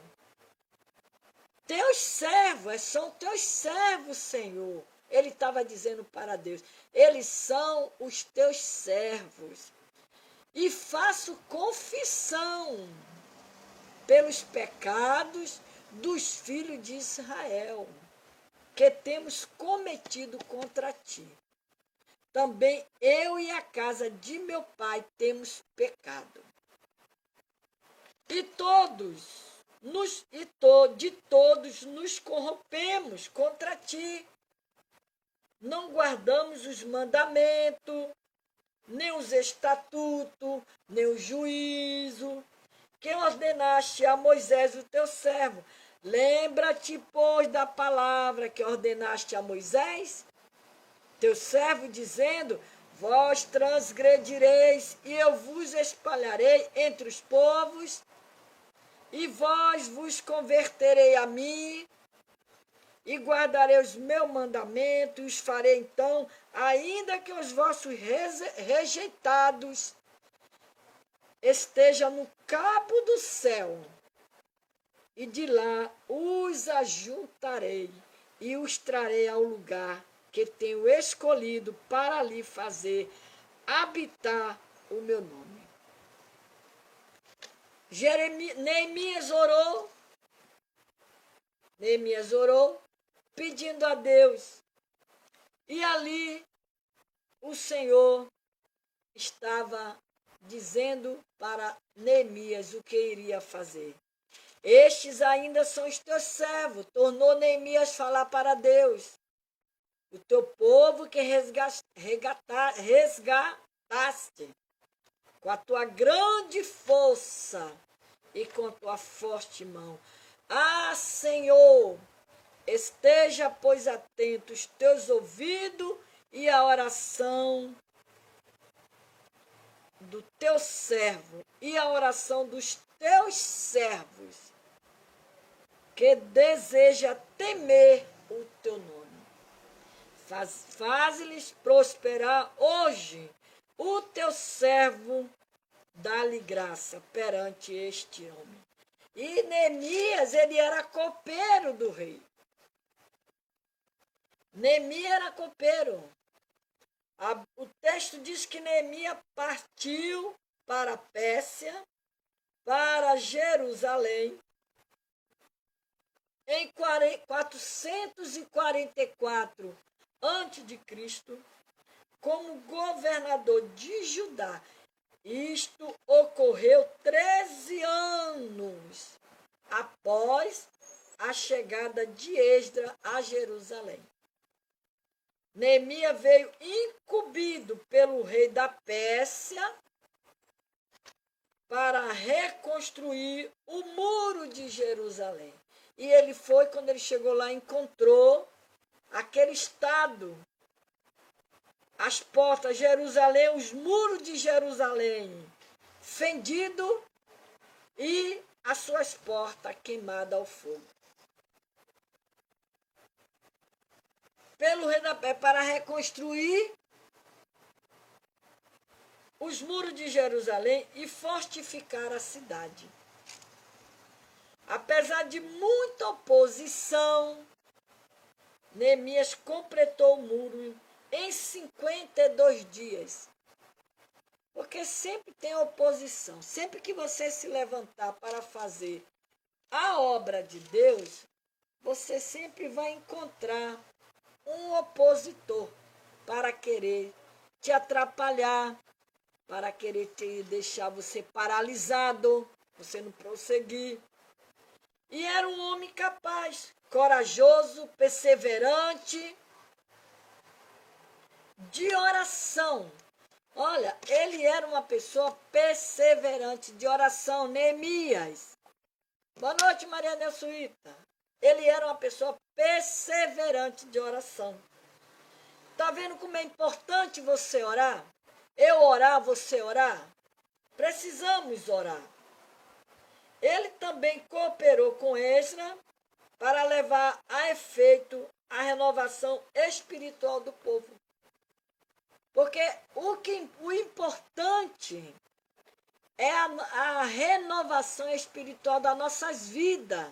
Teus servos, são teus servos, Senhor. Ele estava dizendo para Deus, eles são os teus servos. E faço confissão pelos pecados dos filhos de Israel, que temos cometido contra ti. Também eu e a casa de meu pai temos pecado. E de todos nos corrompemos contra ti. Não guardamos os mandamentos, nem os estatutos, nem o juízo, que ordenaste a Moisés, o teu servo. Lembra-te, pois, da palavra que ordenaste a Moisés, teu servo, dizendo, vós transgredireis, e eu vos espalharei entre os povos, e vós vos converterei a mim, e guardarei os meus mandamentos, e os farei então, ainda que os vossos rejeitados estejam no cabo do céu, e de lá os ajuntarei, e os trarei ao lugar que tenho escolhido para lhe fazer habitar o meu nome. Neemias orou, pedindo a Deus. E ali o Senhor estava dizendo para Neemias o que iria fazer. Estes ainda são os teus servos. Tornou Neemias falar para Deus. O teu povo que resgataste com a tua grande força e com a tua forte mão. Ah, Senhor, esteja, pois, atento os teus ouvidos e a oração do teu servo e a oração dos teus servos, que deseja temer o teu nome. Faz-lhes prosperar hoje o teu servo, dá-lhe graça perante este homem. E Neemias, ele era copeiro do rei. Neemias era copeiro. O texto diz que Neemias partiu para a Pérsia, para Jerusalém, em 444 a.C., como governador de Judá. Isto ocorreu 13 anos após a chegada de Esdras a Jerusalém. Neemias veio incumbido pelo rei da Pérsia para reconstruir o muro de Jerusalém. E ele foi, quando ele chegou lá, encontrou aquele estado, as portas de Jerusalém, os muros de Jerusalém, fendido e as suas portas queimadas ao fogo. Pelo rei da Pérsia, para reconstruir os muros de Jerusalém e fortificar a cidade. Apesar de muita oposição, Neemias completou o muro em 52 dias. Porque sempre tem oposição. Sempre que você se levantar para fazer a obra de Deus, você sempre vai encontrar um opositor para querer te atrapalhar, para querer te deixar você paralisado, você não prosseguir. E era um homem capaz, corajoso, perseverante, de oração. Olha, ele era uma pessoa perseverante de oração, Neemias. Boa noite, Maria Nelsuíta. Ele era uma pessoa perseverante de oração. Está vendo como é importante você orar? Eu orar, você orar? Precisamos orar. Ele também cooperou com Esdras para levar a efeito a renovação espiritual do povo. Porque o importante é a renovação espiritual das nossas vidas.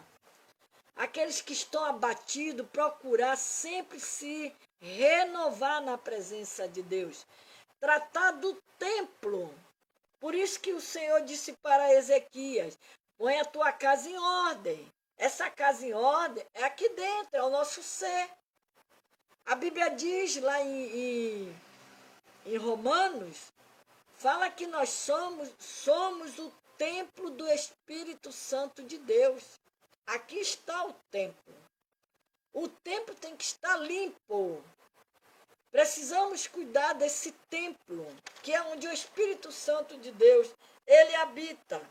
Aqueles que estão abatidos, procurar sempre se renovar na presença de Deus. Tratar do templo. Por isso que o Senhor disse para Ezequias, põe a tua casa em ordem. Essa casa em ordem é aqui dentro, é o nosso ser. A Bíblia diz lá em Romanos, fala que nós somos o templo do Espírito Santo de Deus. Aqui está o templo. O templo tem que estar limpo. Precisamos cuidar desse templo, que é onde o Espírito Santo de Deus, ele habita.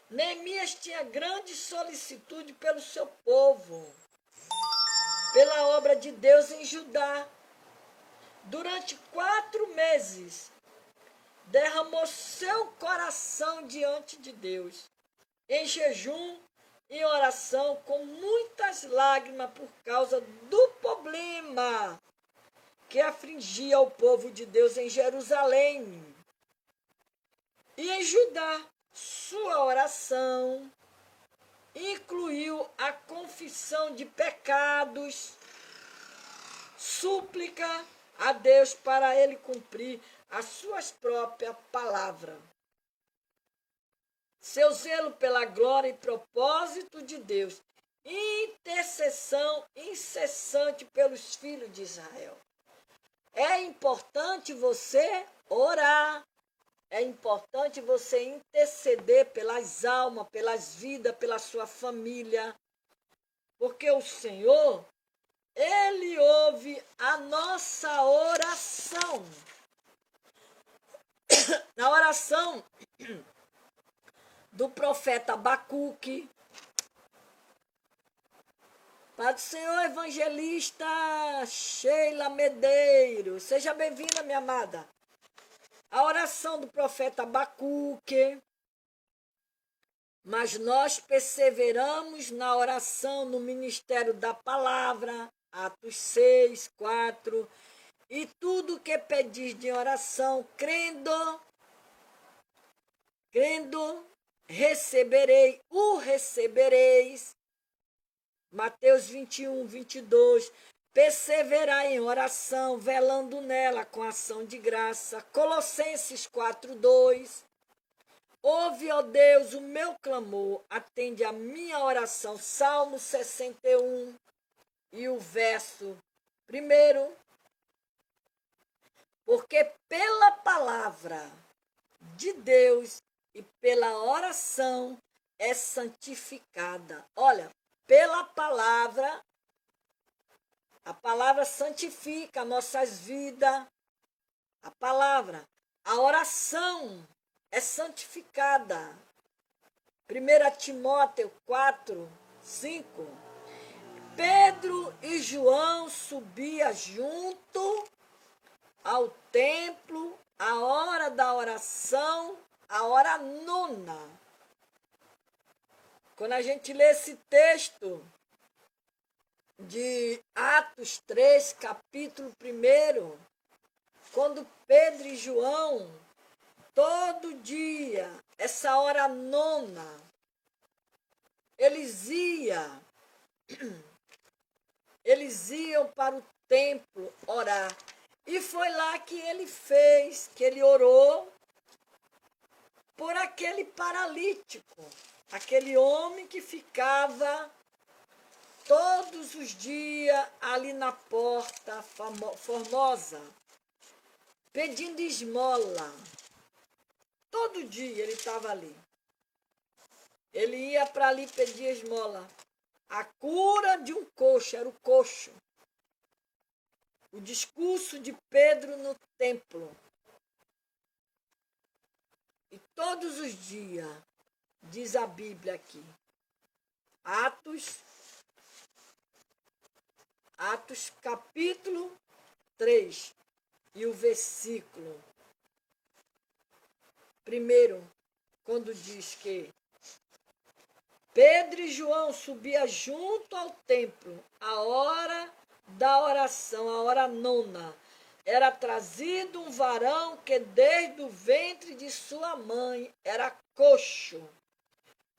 Neemias tinha grande solicitude pelo seu povo, pela obra de Deus em Judá. Durante 4 meses, derramou seu coração diante de Deus, em jejum, em oração, com muitas lágrimas por causa do problema que afligia o povo de Deus em Jerusalém e em Judá. Sua oração incluiu a confissão de pecados, súplica a Deus para ele cumprir as suas próprias palavras. Seu zelo pela glória e propósito de Deus, intercessão incessante pelos filhos de Israel. É importante você orar, é importante você interceder pelas almas, pelas vidas, pela sua família, porque o Senhor, ele ouve a nossa oração. Na oração do profeta Abacuque, Pai do Senhor, evangelista Sheila Medeiros, seja bem-vinda, minha amada. A oração do profeta Abacuque, mas nós perseveramos na oração, no ministério da palavra, Atos 6, 4, e tudo que pedis de oração, crendo, recebereis. Mateus 21, 22. Perseverai em oração, velando nela com ação de graça. Colossenses 4, 2. Ouve, ó Deus, o meu clamor, atende a minha oração. Salmo 61. E o verso 1. Porque pela palavra de Deus e pela oração é santificada. Olha, pela palavra, a palavra santifica nossas vidas. A palavra, a oração é santificada. 1 Timóteo 4, 5. Pedro e João subiam junto ao templo, a hora da oração, a hora nona. Quando a gente lê esse texto de Atos 3, capítulo 1, quando Pedro e João, todo dia, essa hora nona, eles iam para o templo orar. E foi lá que ele orou por aquele paralítico, aquele homem que ficava todos os dias ali na porta formosa, pedindo esmola. Todo dia ele estava ali. Ele ia para ali pedir esmola. A cura de um coxo, era o coxo. O discurso de Pedro no templo. E todos os dias, diz a Bíblia aqui, Atos capítulo 3, e o versículo 1, quando diz que Pedro e João subiam junto ao templo, a hora da oração, a hora nona. Era trazido um varão que desde o ventre de sua mãe era coxo,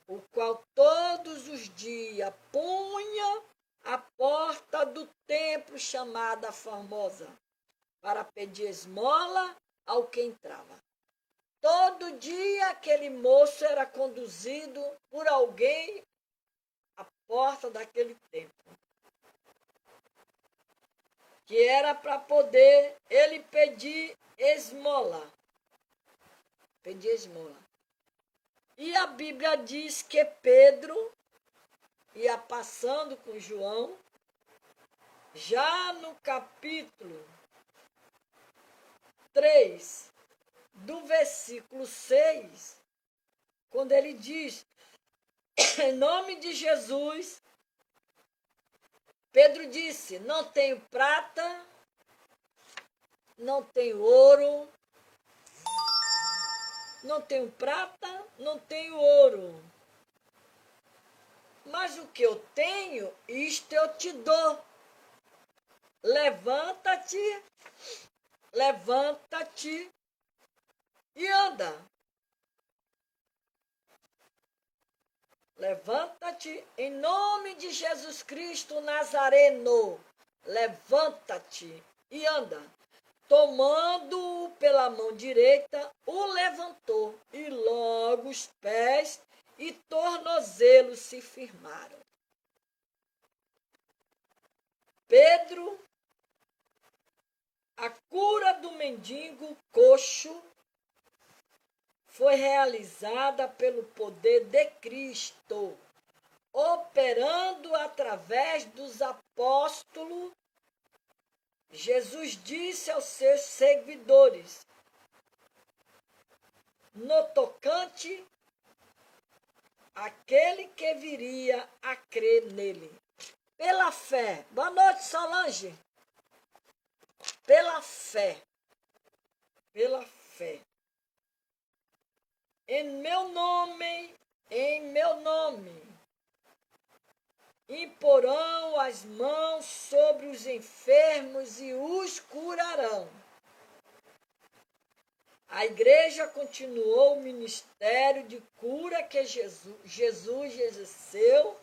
o qual todos os dias punha à porta do templo chamada Formosa, para pedir esmola ao que entrava. Todo dia aquele moço era conduzido por alguém à porta daquele templo, que era para poder ele pedir esmola. Pedir esmola. E a Bíblia diz que Pedro ia passando com João, já no capítulo 3, do versículo 6, quando ele diz, em nome de Jesus, Pedro disse, não tenho prata, não tenho ouro, não tenho prata, não tenho ouro, mas o que eu tenho, isto eu te dou. Levanta-te, levanta-te e anda. Levanta-te em nome de Jesus Cristo Nazareno. Levanta-te e anda. Tomando-o pela mão direita, o levantou e logo os pés e tornozelos se firmaram. Pedro, a cura do mendigo coxo foi realizada pelo poder de Cristo, operando através dos apóstolos. Jesus disse aos seus seguidores, no tocante àquele que viria a crer nele, pela fé. Boa noite, Solange. Pela fé. Pela fé. Em meu nome, imporão as mãos sobre os enfermos e os curarão. A igreja continuou o ministério de cura que Jesus exerceu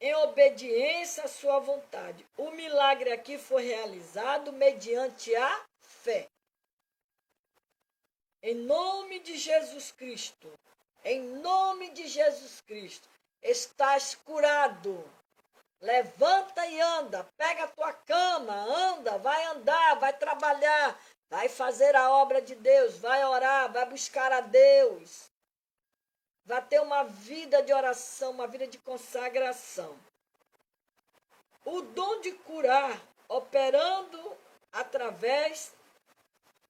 em obediência à sua vontade. O milagre aqui foi realizado mediante a fé. Em nome de Jesus Cristo, em nome de Jesus Cristo, estás curado. Levanta e anda, pega a tua cama, anda, vai andar, vai trabalhar, vai fazer a obra de Deus, vai orar, vai buscar a Deus. Vai ter uma vida de oração, uma vida de consagração. O dom de curar, operando através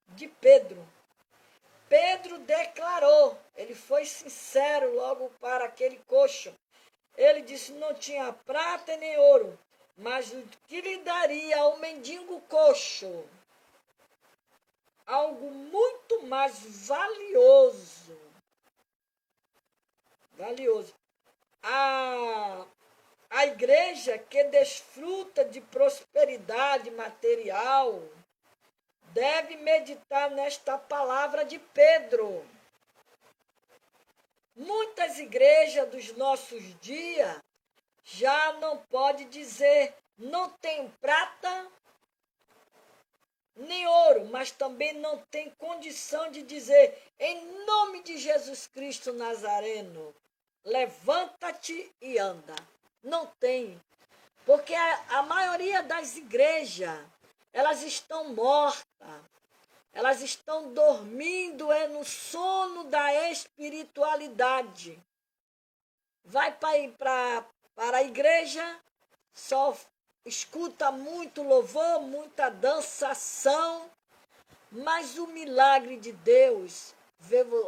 de Pedro. Pedro declarou, ele foi sincero logo para aquele coxo. Ele disse, não tinha prata nem ouro, mas o que lhe daria ao mendigo coxo? Algo muito mais valioso. Valioso. A igreja que desfruta de prosperidade material deve meditar nesta palavra de Pedro. Muitas igrejas dos nossos dias já não pode dizer, não tenho prata nem ouro, mas também não tem condição de dizer, em nome de Jesus Cristo Nazareno, levanta-te e anda. Não tem, porque a maioria das igrejas, elas estão mortas, elas estão dormindo no sono da espiritualidade. Vai para a igreja, só escuta muito louvor, muita dançação, mas o milagre de Deus,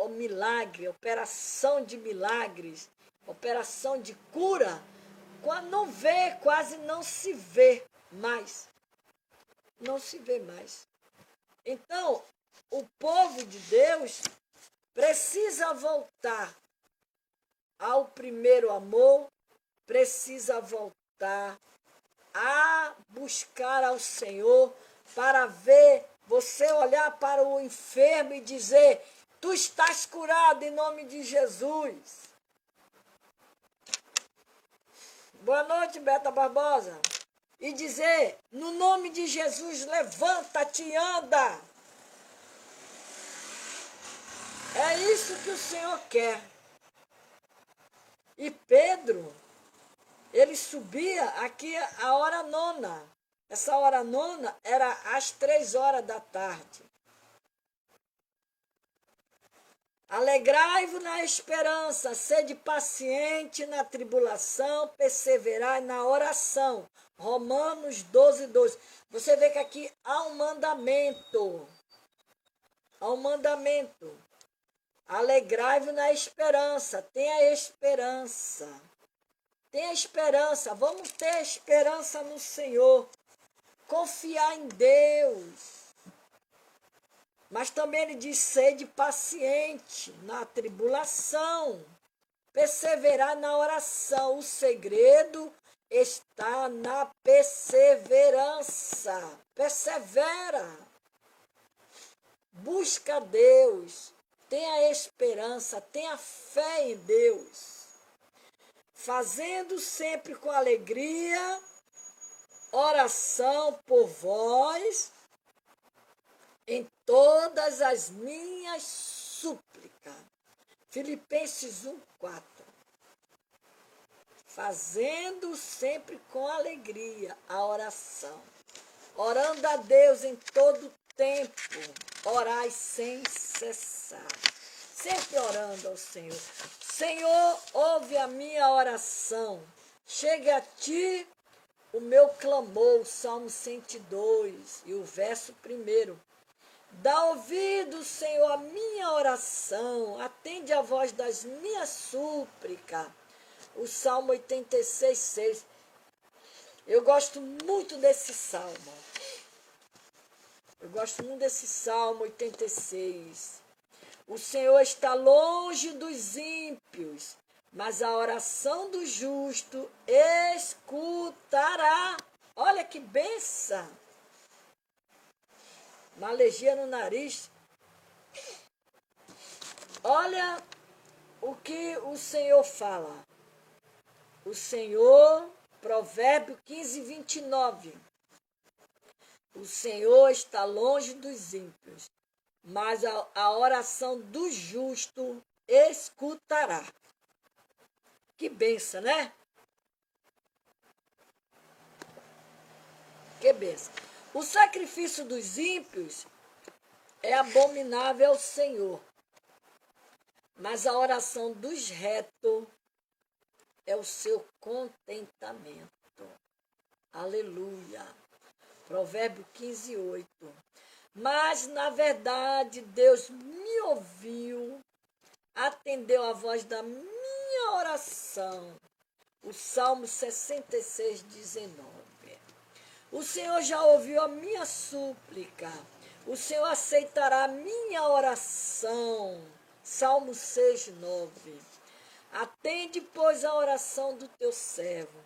o milagre, operação de milagres, operação de cura, quando não vê, quase não se vê mais. Não se vê mais. Então, o povo de Deus precisa voltar ao primeiro amor, precisa voltar a buscar ao Senhor para ver, você olhar para o enfermo e dizer: tu estás curado em nome de Jesus. Boa noite, Beta Barbosa. E dizer: no nome de Jesus, levanta-te e anda. É isso que o Senhor quer. E Pedro, ele subia aqui a hora nona. Essa hora nona era às 3 horas da tarde. Alegrai-vos na esperança, sede paciente na tribulação, perseverai na oração. Romanos 12, 12. Você vê que aqui há um mandamento. Há um mandamento. Alegrai-vos na esperança. Tenha esperança. Tenha esperança. Vamos ter esperança no Senhor. Confiar em Deus. Mas também ele diz: sede paciente na tribulação, perseverar na oração. O segredo está na perseverança. Persevera. Busca Deus. Tenha esperança, tenha fé em Deus. Fazendo sempre com alegria, oração por vós, em todas as minhas súplicas. Filipenses 1, 4. Fazendo sempre com alegria a oração. Orando a Deus em todo tempo. Orai sem cessar. Sempre orando ao Senhor. Senhor, ouve a minha oração. Chegue a ti o meu clamor. Salmo 102 e o verso 1. Dá ouvido, Senhor, a minha oração, atende a voz das minhas súplicas. O Salmo 86, 6. Eu gosto muito desse salmo. Eu gosto muito desse Salmo 86. O Senhor está longe dos ímpios, mas a oração do justo escutará. Olha que bênção! Uma alergia no nariz. Olha o que o Senhor fala. O Senhor, Provérbio 15, 29. O Senhor está longe dos ímpios, mas a oração do justo escutará. Que benção, né? Que benção. O sacrifício dos ímpios é abominável ao Senhor, mas a oração dos retos é o seu contentamento. Aleluia. Provérbio 15, 8. Mas, na verdade, Deus me ouviu, atendeu a voz da minha oração. O Salmo 66, 19. O Senhor já ouviu a minha súplica. O Senhor aceitará a minha oração. Salmo 6, 9. Atende, pois, a oração do teu servo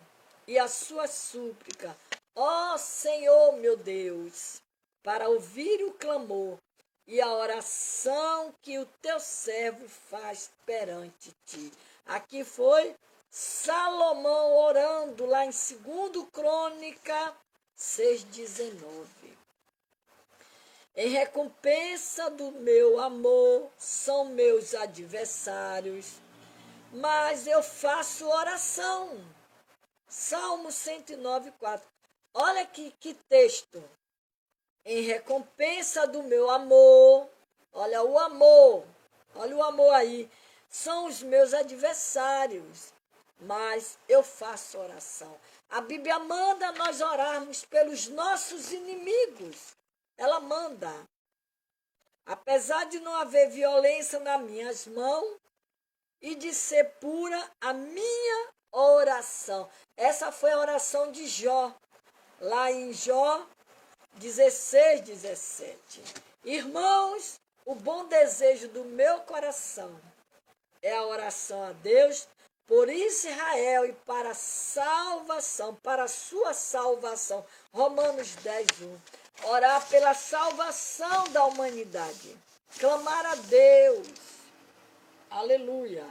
e a sua súplica, ó Senhor meu Deus, para ouvir o clamor e a oração que o teu servo faz perante ti. Aqui foi Salomão orando lá em 2 Crônica 6,19. Em recompensa do meu amor são meus adversários, mas eu faço oração. Salmo 109, 4. Olha que texto. Em recompensa do meu amor, olha o amor aí, são os meus adversários, mas eu faço oração. A Bíblia manda nós orarmos pelos nossos inimigos. Ela manda. Apesar de não haver violência nas minhas mãos e de ser pura a minha oração. Essa foi a oração de Jó, lá em Jó 16, 17. Irmãos, o bom desejo do meu coração é a oração a Deus por Israel e para a salvação, para a sua salvação. Romanos 10:1. Orar pela salvação da humanidade. Clamar a Deus. Aleluia.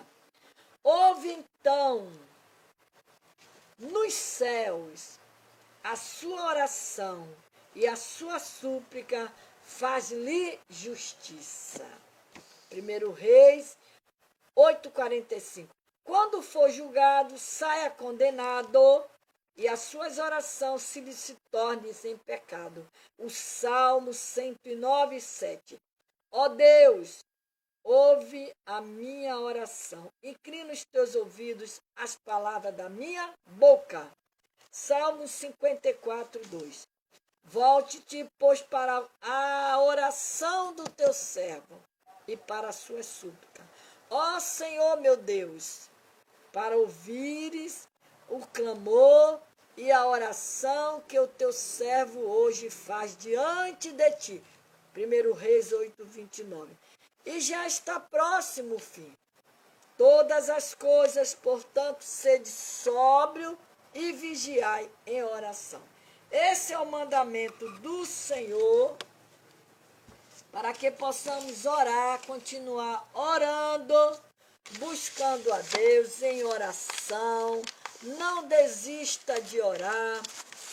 Ouve então nos céus a sua oração e a sua súplica faz-lhe justiça. 1 Reis 8:45. Quando for julgado, saia condenado e as suas orações se tornem sem pecado. O Salmo 109:7. Ó Deus, ouve a minha oração. Inclina os teus ouvidos às palavras da minha boca. Salmo 54:2. Volte-te, pois, para a oração do teu servo e para a sua súplica. Ó Senhor meu Deus, para ouvires o clamor e a oração que o teu servo hoje faz diante de ti. 1 Reis 8:29. E já está próximo o fim. Todas as coisas, portanto, sede sóbrio e vigiai em oração. Esse é o mandamento do Senhor, para que possamos orar, continuar orando, buscando a Deus em oração. Não desista de orar.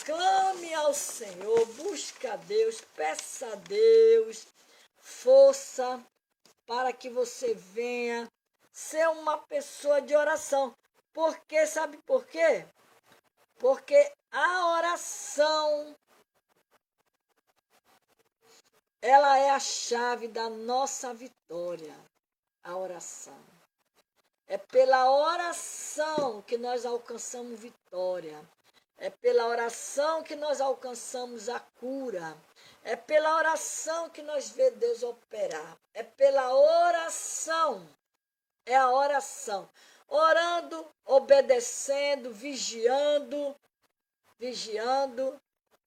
Clame ao Senhor, busque a Deus, peça a Deus força para que você venha ser uma pessoa de oração. Porque, sabe por quê? Porque a oração, ela é a chave da nossa vitória. A oração. É pela oração que nós alcançamos vitória. É pela oração que nós alcançamos a cura. É pela oração que nós vemos Deus operar. É pela oração. É a oração. Orando, obedecendo, vigiando,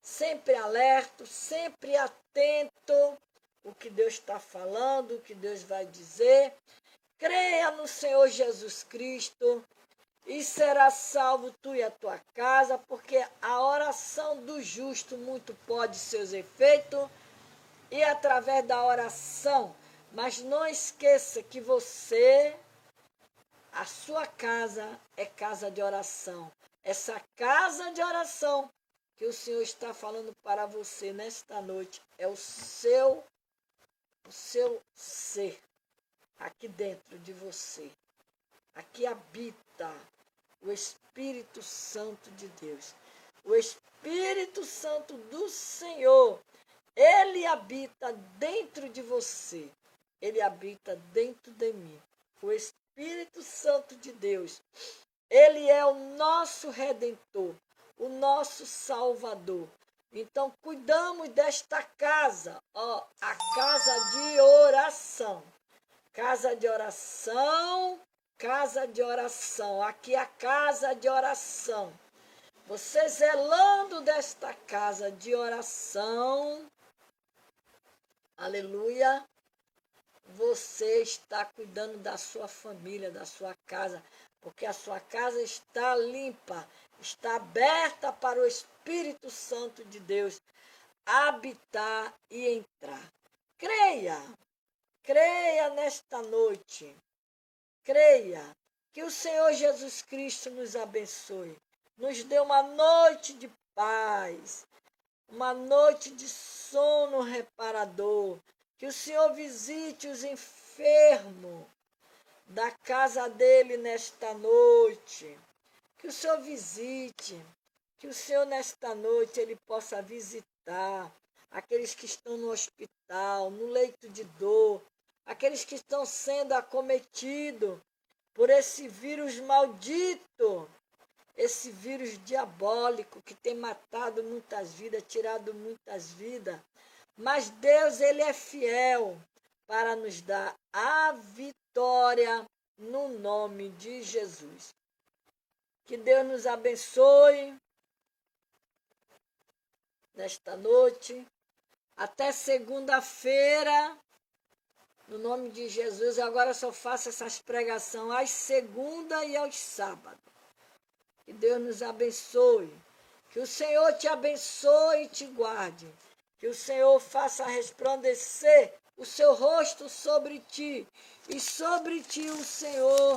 sempre alerta, sempre atento o que Deus está falando, o que Deus vai dizer. Creia no Senhor Jesus Cristo e será salvo tu e a tua casa, porque a oração do justo muito pode seus efeitos e através da oração. Mas não esqueça que a sua casa é casa de oração. Essa casa de oração que o Senhor está falando para você nesta noite é o seu ser aqui dentro de você. Aqui habita o Espírito Santo de Deus. O Espírito Santo do Senhor, ele habita dentro de você. Ele habita dentro de mim. O Espírito Santo de Deus, ele é o nosso Redentor, o nosso Salvador. Então, cuidamos desta casa, a casa de oração. Casa de oração, casa de oração. Aqui é a casa de oração. Você zelando desta casa de oração, aleluia, você está cuidando da sua família, da sua casa, porque a sua casa está limpa, está aberta para o Espírito Santo de Deus habitar e entrar. Creia nesta noite. Creia que o Senhor Jesus Cristo nos abençoe. Nos dê uma noite de paz, uma noite de sono reparador. Que o Senhor visite os enfermos da casa dele nesta noite. Que o Senhor visite. Que o Senhor nesta noite ele possa visitar aqueles que estão no hospital, no leito de dor, aqueles que estão sendo acometidos por esse vírus maldito, esse vírus diabólico que tem matado muitas vidas, tirado muitas vidas. Mas Deus, ele é fiel para nos dar a vitória no nome de Jesus. Que Deus nos abençoe nesta noite. Até segunda-feira, No nome de Jesus, agora só faço essas pregações às segundas e aos sábados. Que Deus nos abençoe. Que o Senhor te abençoe e te guarde. Que o Senhor faça resplandecer o seu rosto sobre ti. E sobre ti o Senhor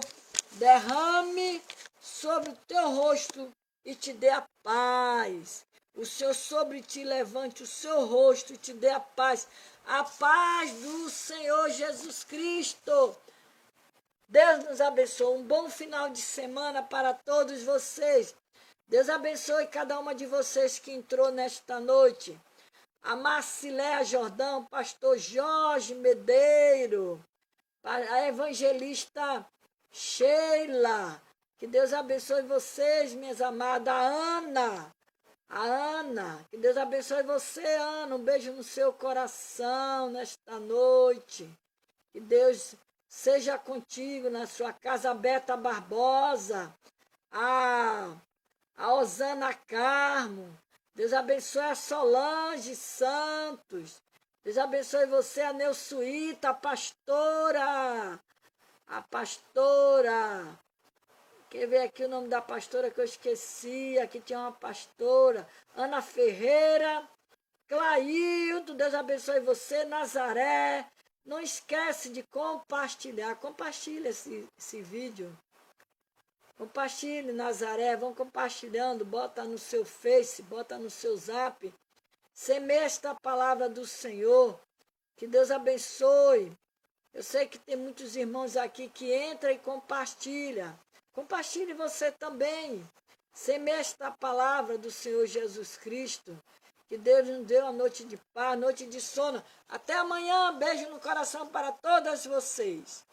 derrame sobre o teu rosto e te dê a paz. O Senhor sobre ti levante o seu rosto e te dê a paz. A paz do Senhor Jesus Cristo. Deus nos abençoe. Um bom final de semana para todos vocês. Deus abençoe cada uma de vocês que entrou nesta noite. A Marciléa Jordão, pastor Jorge Medeiro, a evangelista Sheila. Que Deus abençoe vocês, minhas amadas. A Ana, que Deus abençoe você, Ana. Um beijo no seu coração nesta noite. Que Deus seja contigo na sua casa. Beta Barbosa, a Osana Carmo. Deus abençoe a Solange Santos. Deus abençoe você, a Neusuíta, a pastora. A pastora. Quer ver aqui o nome da pastora que eu esqueci? Aqui tinha uma pastora. Ana Ferreira. Claildo, Deus abençoe você. Nazaré. Não esquece de compartilhar. Compartilha esse vídeo. Compartilhe, Nazaré. Vão compartilhando. Bota no seu Face, bota no seu Zap. Semeia esta palavra do Senhor. Que Deus abençoe. Eu sei que tem muitos irmãos aqui que entram e compartilham. Compartilhe você também. Semeia esta palavra do Senhor Jesus Cristo. Que Deus nos dê uma noite de paz, noite de sono. Até amanhã. Beijo no coração para todas vocês.